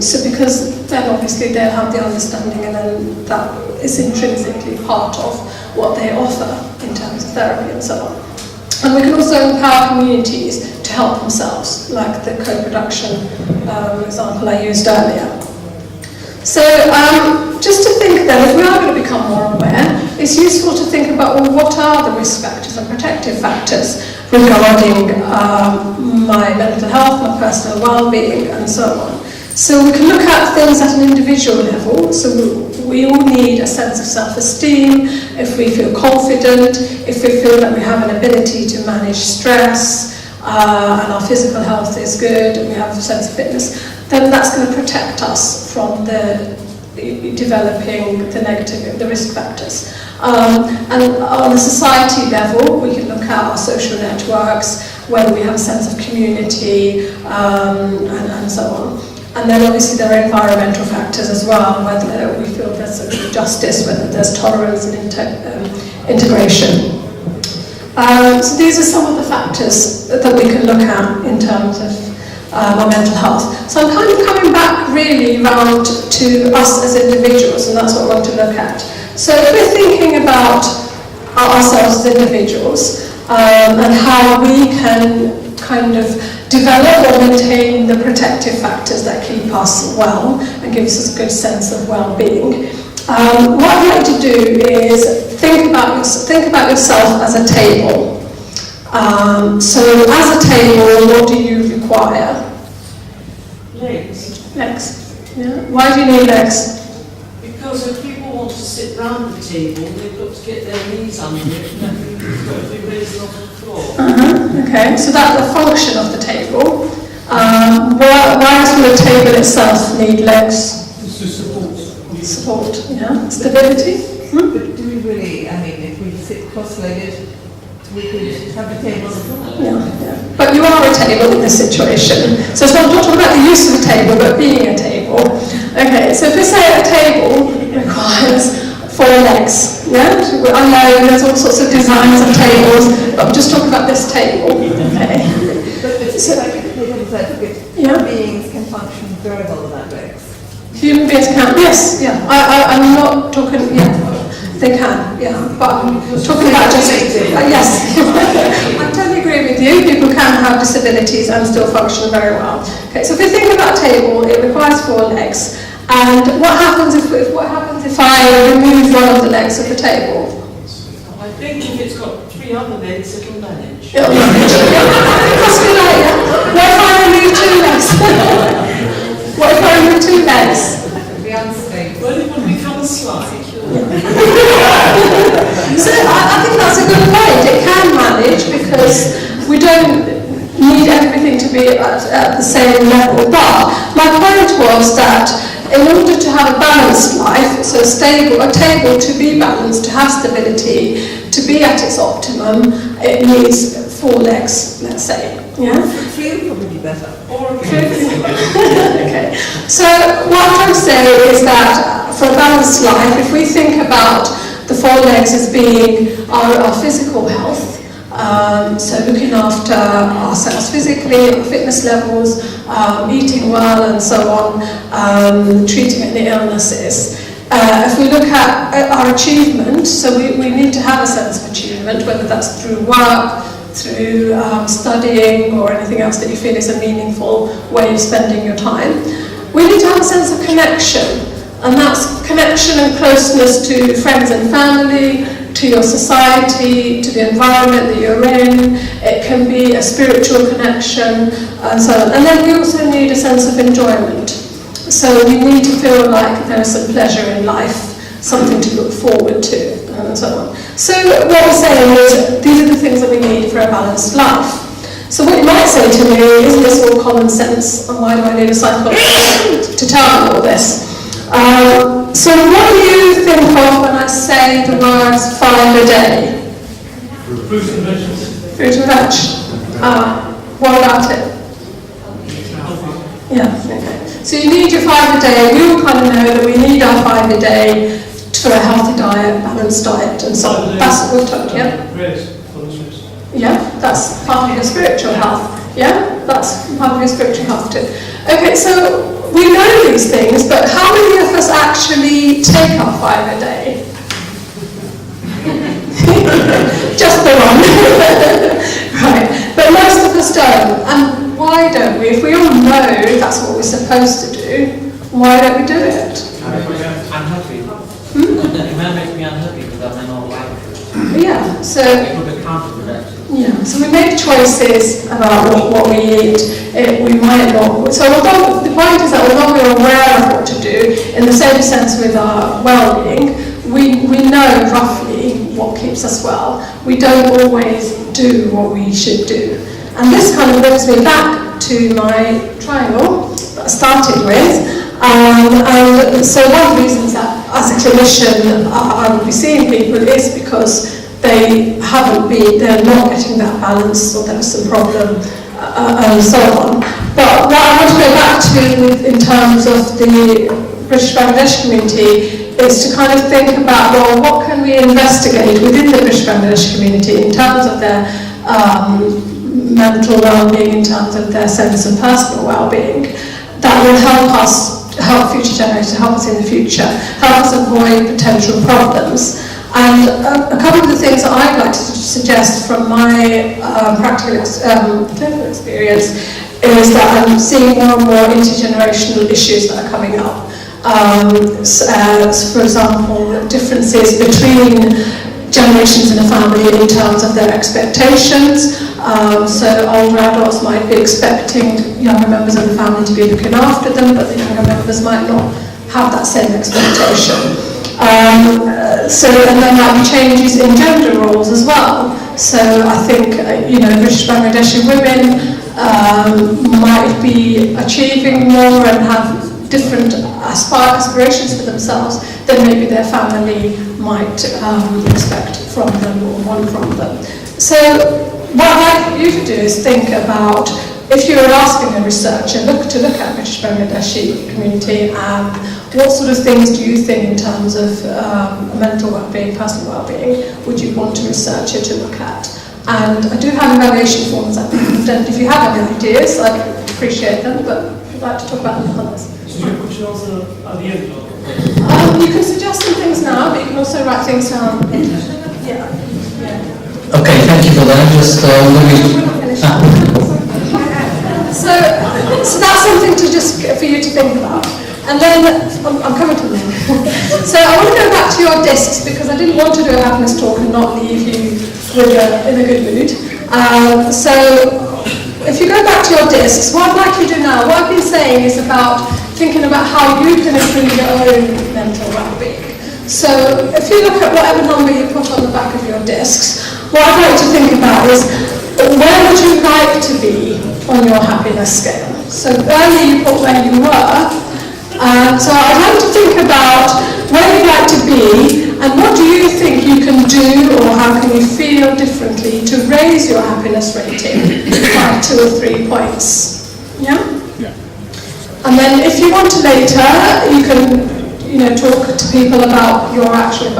So because then obviously they'll have the understanding, and then that is intrinsically part of what they offer in terms of therapy and so on. And we can also empower communities to help themselves, like the co-production example I used earlier. So just to think then, if we are going to become more aware, it's useful to think about, well, what are the risk factors and protective factors regarding my mental health, my personal well-being, and so on. So we can look at things at an individual level. So we all need a sense of self-esteem, if we feel confident, if we feel that we have an ability to manage stress, and our physical health is good, and we have a sense of fitness, then that's going to protect us from developing the risk factors. And on a society level, we can look at our social networks, whether we have a sense of community, and so on. And then obviously there are environmental factors as well, whether we feel there's social justice, whether there's tolerance and integration. So these are some of the factors that we can look at in terms of our mental health. So I'm kind of coming back really round to us as individuals, and that's what I want to look at. So if we're thinking about ourselves as individuals, and how we can kind of develop or maintain the protective factors that keep us well and gives us a good sense of well-being, what I'd like to do is think about yourself as a table. So as a table, what do you require? Legs. Legs. Yeah. Why do you need legs? Because if people want to sit round the table, they've got to get their knees under it, and they've got to be raised off the floor. Okay, so that's the function of the table. Why does the table itself need legs? It's to support. Support, yeah. Stability. But do we really, if we sit cross-legged, we could have a table on the floor? Yeah. But you are a table in this situation. So it's not talking about the use of a table, but being a table. Okay, so if we say a table requires 4 legs, yeah? I know there's all sorts of designs of tables, but I'm just talking about this table. Okay. But Human beings can function very well without legs. Human beings can, yes, yeah. I'm not talking, they can, but I'm talking about just, yes. I totally agree with you. People can have disabilities and still function very well. Okay, so if we think about a table, it requires 4 legs. And what happens if I remove one of the legs of the table? I think if it's got 3 other legs, it'll manage. It'll manage. What if I remove 2 legs? What if I remove 2 legs? Well, it would become a slide. So I think that's a good point. It can manage because we don't need everything to be at the same level. But my point was that in order to have a balanced life, so a table to be balanced, to have stability, to be at its optimum, it needs 4 legs, let's say. Yeah? 3 would probably be better. Okay. So what I'm trying to say is that for a balanced life, if we think about the 4 legs as being our physical health, so looking after ourselves physically, our fitness levels, eating well and so on, treating any illnesses. If we look at our achievement, so we need to have a sense of achievement, whether that's through work, through studying or anything else that you feel is a meaningful way of spending your time. We need to have a sense of connection, and that's connection and closeness to friends and family, to your society, to the environment that you're in. It can be a spiritual connection and so on. And then we also need a sense of enjoyment. So we need to feel like there is some pleasure in life, something to look forward to, and so on. So what we're saying is these are the things that we need for a balanced life. So what you might say to me, isn't this all common sense, and why do I need a psychologist to tell me all this? So what do you think of when I say the words 5 a day? Fruit and vegetables. Fruit and veg. What about it? Yeah, okay. So you need your 5 a day. We all kind of know that we need our 5 a day for a healthy diet, balanced diet, and so on. That's what we're told, yeah? Yeah, that's part of your spiritual health. Yeah, that's part of your spiritual health too. Okay, so we know these things, but how many of us actually take our 5 a day? Just the one. Right, but most of us don't. And why don't we? If we all know that's what we're supposed to do, why don't we do it? Unhappy. It may make me unhappy because I may not like it. Yeah, so it would be counterproductive. Yeah, so we make choices about what we eat. We might not. So although the point is that although we're aware of what to do, in the same sense with our well-being, we know roughly what keeps us well. We don't always do what we should do. And this kind of brings me back to my triangle that I started with. And so one of the reasons that as a clinician I would be seeing people is because they're not getting that balance, or there's some problem, and so on. But what I want to go back to in terms of the British Bangladeshi community is to kind of think about, well, what can we investigate within the British Bangladeshi community in terms of their mental well-being, in terms of their sense of personal well-being, that will help future generations, help us in the future, help us avoid potential problems. And a couple of the things that I'd like to suggest from my practical clinical experience is that I'm seeing more and more intergenerational issues that are coming up. For example, differences between generations in a family in terms of their expectations. So older adults might be expecting younger members of the family to be looking after them, but the younger members might not have that same expectation. And there might be changes in gender roles as well. So I think, British Bangladeshi women might be achieving more and have different aspirations for themselves than maybe their family might expect from them or want from them. So what I'd like you to do is think about, if you were asking a researcher to look at British Bangladeshi community, what sort of things do you think in terms of mental well-being, personal well-being, would you want a researcher to look at? And I do have evaluation forms at the end. If you have any ideas, I'd appreciate them, but if you'd like to talk about them others. Could you answer at the end? You can suggest some things now, but you can also write things down. Yeah. Okay, thank you for that. Just So that's something to just for you to think about. And then I'm coming to them. So I want to go back to your discs because I didn't want to do a happiness talk and not leave you in a good mood. So if you go back to your discs, what I'd like you to do now, what I've been saying is about thinking about how you can improve your own mental well-being. So if you look at whatever number you put on the back of your discs, what I'd like to think about is where would you like to be on your happiness scale? So earlier you put where you were. So I'd like to think about where you'd like to be and what do you think you can do or how can you feel differently to raise your happiness rating by 2 or 3 points. Yeah? Yeah. And then if you want to later, you can talk to people about your actual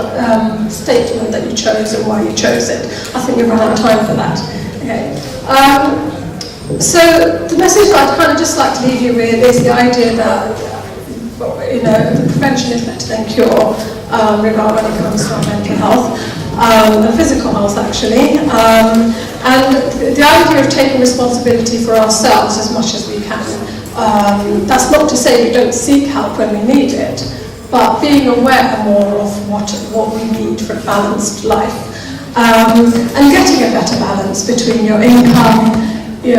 statement that you chose and why you chose it. I think we've run out of time for that. Okay. So the message that I'd kind of just like to leave you with is the idea that prevention is better than cure, regarding when it comes to our mental health, and physical health actually, and the idea of taking responsibility for ourselves as much as we can. That's not to say we don't seek help when we need it, but being aware more of what we need for a balanced life, and getting a better balance between your income, your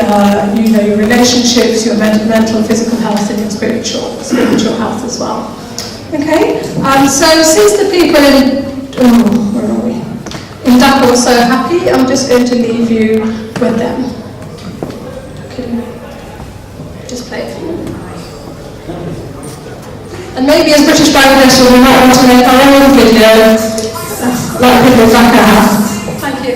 relationships, your mental, physical health, and your spiritual health as well. Okay. So since the people in Dhaka were so happy, I'm just going to leave you with them. Okay. Just play it. And maybe as British Bangladeshi, we might want to make our own video, like people in Dhaka have. Thank you.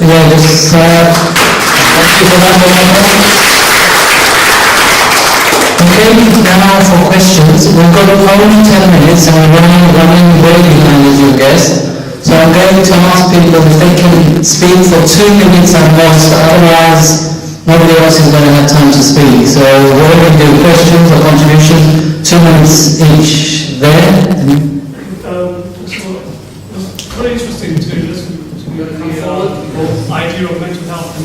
Yeah, just thank you for that. Okay, now for questions. We've got only 10 minutes and we're running way behind as you guessed. So I'm going to ask people if they can speak for 2 minutes at most, otherwise nobody else is going to have time to speak. So whatever you do, questions or contribution, 2 minutes each. There? Very interesting to listen to the idea of mental health.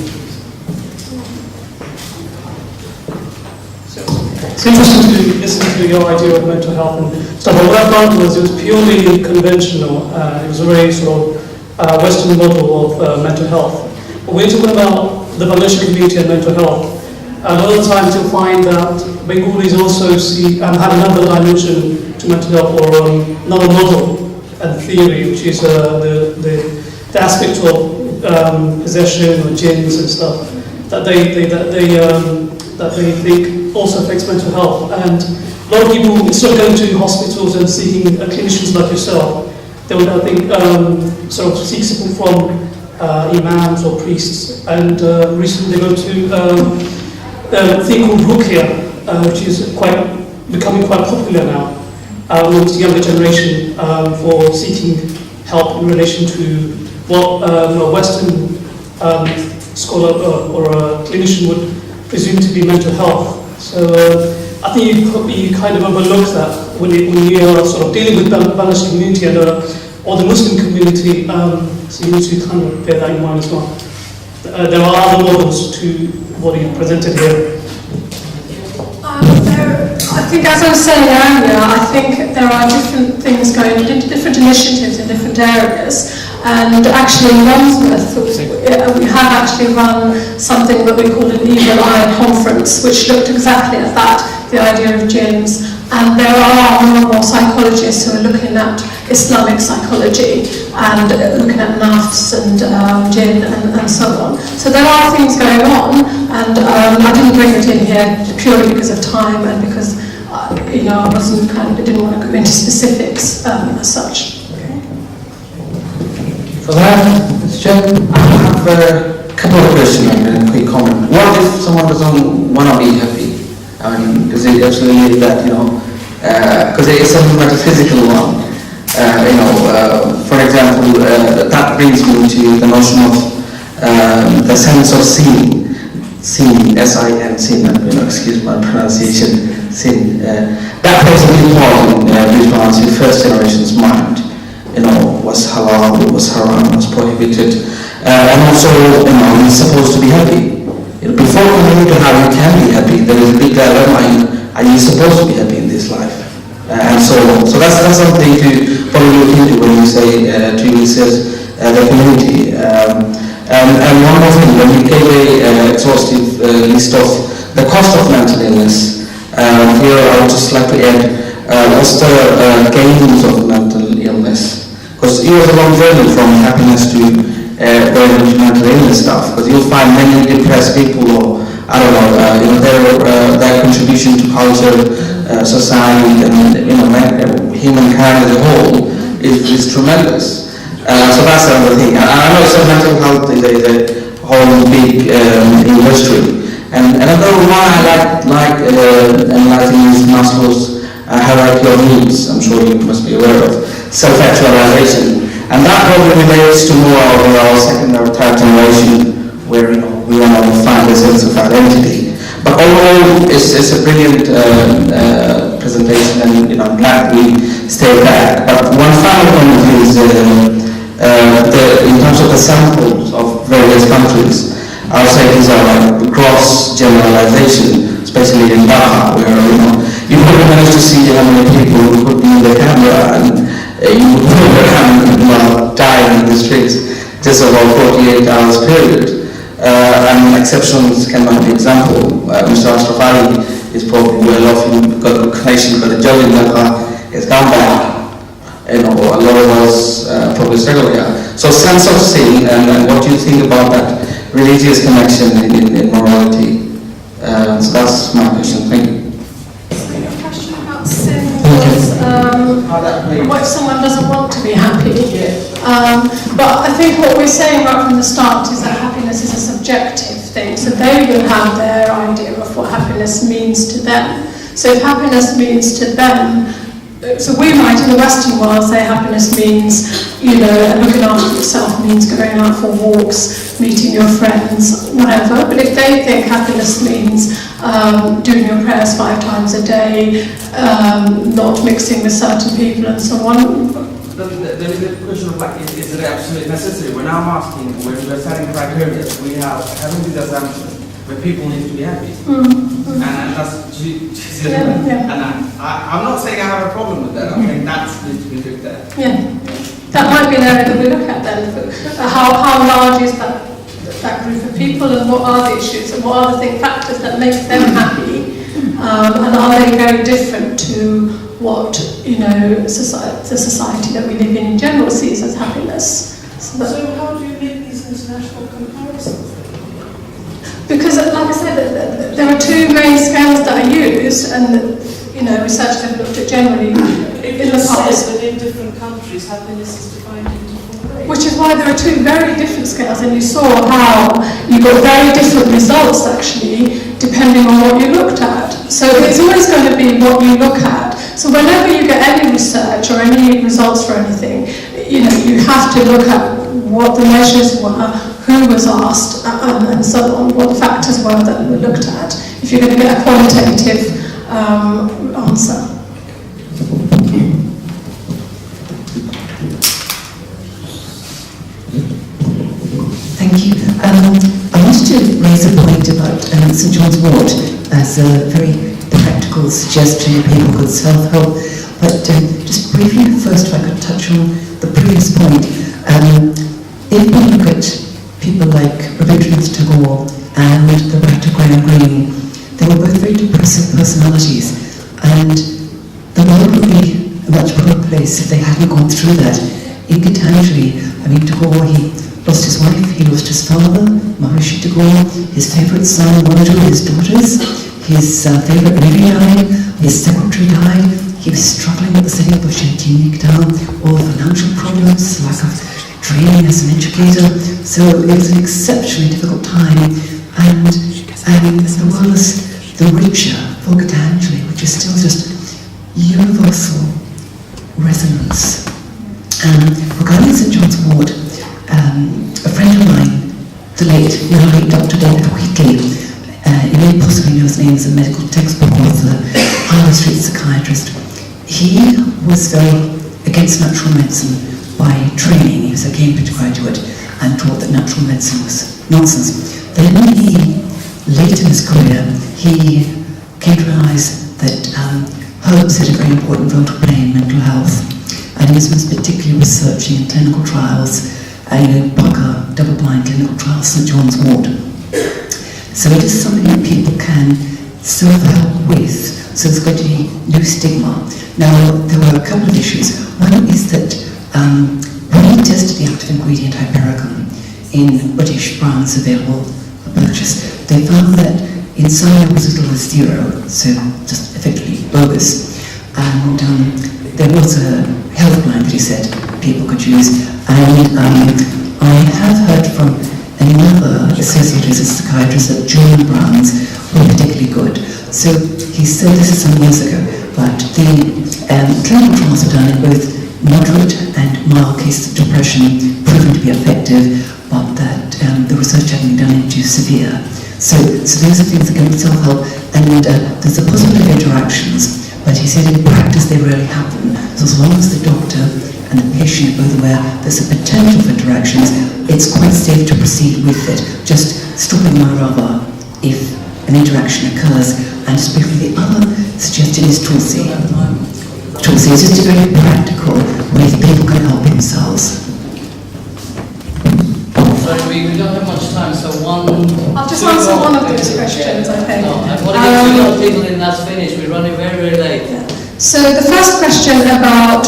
It's interesting to listen to your idea of mental health and stuff. But what I found was it was purely conventional. It was a very sort of Western model of mental health. But when you're talking about the Bangladeshi community and mental health, a lot of the times you'll find that Bengalis also have another dimension to mental health, or another model and theory, which is the aspect of possession or jinns and stuff that they think also affects mental health. And a lot of people, instead of going to hospitals and seeking clinicians like yourself, they would, I think, sort of seek support from imams or priests. And recently they go to a thing called Ruqya, which is becoming quite popular now amongst the younger generation, for seeking help in relation to what a Western scholar or a clinician would presume to be mental health. So I think you kind of overlook that when you are sort of dealing with the Bangladeshi community and or the Muslim community. So you need to kind of bear that in mind as well. There are other models to what you presented here. I think, as I was saying earlier, I think there are different things going on, different initiatives in different areas. And actually in Wandsworth, we have actually run something that we call an Evil Eye Conference, which looked exactly at that, the idea of jinns, And there are more and more psychologists who are looking at Islamic psychology and looking at nafs and jinn and so on. So there are things going on, and I didn't bring it in here purely because of time and because I didn't want to go into specifics as such. For that, Mr. Chair, I have a couple of questions and a quick comment. What if someone doesn't want to be happy? I mean, is it absolutely that, because it's a metaphysical one. For example, that brings me to the notion of the sense of sin, S-I-N, sin, excuse my pronunciation, sin. That plays a big part in the first generation's mind. Was halal, was haram, was prohibited, and also, you're supposed to be happy. Before coming to how you can be happy, there is a big dilemma. Are you supposed to be happy in this life? And so on. So that's something to probably look into when you say to research the community. And one more thing, when you gave an exhaustive list of the cost of mental illness, here I would just like to add, what's the gains of mental illness? Because it was a long journey from happiness to going into mental illness stuff. Because you'll find many depressed people, or I don't know, their contribution to culture, society, and humankind as a whole is tremendous. So that's another thing. I know mental health is a whole big industry. And another one I like analyzing is Maslow's hierarchy of needs. I'm sure you must be aware of self-actualization, and that probably relates to more of our second or third generation, where we want to find a sense of identity. But overall, it's a brilliant presentation, and I'm glad we stayed back. But one final point is in terms of the samples of various countries, I would say these are like gross generalization, especially in Dhaka, where you probably manage to see how many people could be in the camera, and you would never dying in the streets just about 48 hours period. And exceptions cannot be example. Mr. Ashraf is probably well off, you've got a connection, but the job in Dhaka has gone back. A lot of us probably struggle here. So sense of sin, and what do you think about that religious connection in morality? So that's my question. Thank you. Your question about sin was what if someone doesn't want to be happy? But I think what we're saying right from the start is that happiness is a subjective thing. So they will have their idea of what happiness means to them. So if happiness means to them, so we might in the Western world say happiness means, looking after yourself means going out for walks, meeting your friends, whatever. But if they think happiness means doing your prayers 5 times a day, not mixing with certain people and so on. There is a question of is it absolutely necessary? When I'm asking, when we're setting criteria, we have having this assumption where people need to be happy. And that's and I'm not saying I have a problem with that. I think that needs to be looked at. Yeah, that might be an area that we look at then. How large is that group of people, and what are the issues, and what are the factors that make them happy, and are they very different to what the society that we live in general sees as happiness? So how do you make these international comparisons? Because, like I said, there are 2 main scales that are used, and research have looked at generally in the past. That in different countries, happiness is defined in different ways. Which is why there are 2 very different scales, and you saw how you got very different results actually, depending on what you looked at. So it's always going to be what you look at. So whenever you get any research or any results for anything, you have to look at what the measures were, who was asked, and so on, what the factors were that were looked at, if you're going to get a qualitative answer. Thank you. I wanted to raise a point about St John's Wort as a very practical suggestion of people with self-help. But just briefly, first if I could touch on the previous point. If we look at people like Rabindranath Tagore and the writer Graham Greene, they were both very depressive personalities. And much better place if they hadn't gone through that. In Gitanjali, Tagore, he lost his wife, he lost his father, Maharishi Tagore, his favourite son, one or two of his daughters, his favourite lady died, his secretary died, he was struggling with the setting up of Shantini Nikdal, all the financial problems, lack of training as an educator, so it was an exceptionally difficult time, and the world is the richer for Gitanjali, which is still just universal resonance. Regarding St John's Ward, a friend of mine, the late Dr. David Wheatley, you may possibly know his name as a medical textbook author, High Street psychiatrist. He was very against natural medicine by training. He was a Cambridge graduate and taught that natural medicine was nonsense. Then late in his career, he came to realise that herbs had a very important role to play in mental health. And he was particularly researching in clinical trials, Parker double-blind clinical trials, St John's Wort. So it is something that people can self-help with, so there's going to be no stigma. Now, there were a couple of issues. One is that when he tested the active ingredient hypericum in British brands available for purchase, they found that inside there was as little as 0, so just effectively bogus. And there was a health plan that he said people could use, and I have heard from another associate who's a psychiatrist that German brands were particularly good. So he said this is some years ago, but the clinical trials were done in both moderate and mild cases of depression, proven to be effective, but that the research hadn't been done into severe. So those are things that can be self-help, and there's a positive interactions. But he said in practice they rarely happen. So as long as the doctor and the patient are both aware there's a potential for interactions, it's quite safe to proceed with it. Just stopping my rubber if an interaction occurs. And especially the other suggestion is Tulsi. Tulsi is just a very practical way that people can help themselves. Sorry, we don't have much time, so I'll just answer one of those questions, I think. What if we got people in that's finished? We're running very, very late. So the first question about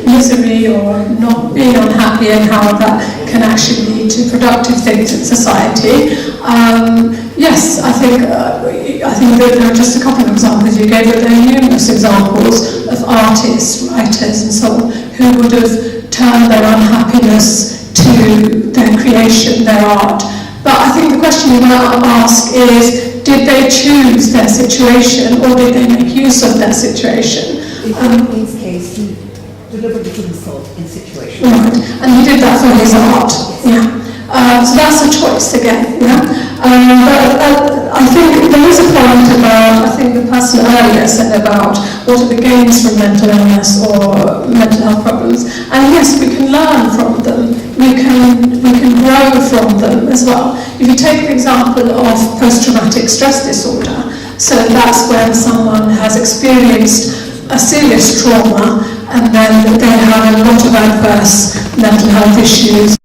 misery or not being unhappy and how that can actually lead to productive things in society. Yes, I think that there are just a couple of examples you gave, but there are numerous examples of artists, writers and so on who would have turned their unhappiness to their creation, their art. But I think the question you might ask is, did they choose their situation or did they make use of their situation? In his case, he deliberately put himself in situations. Right, and he did that for his art, yeah. So that's a choice again, yeah. But I think there is a point about, I think the person earlier said about what are the gains from mental illness or mental health problems. And yes, we can learn from them. We can grow from them as well. If you take the example of post-traumatic stress disorder, so that's when someone has experienced a serious trauma and then they have a lot of adverse mental health issues.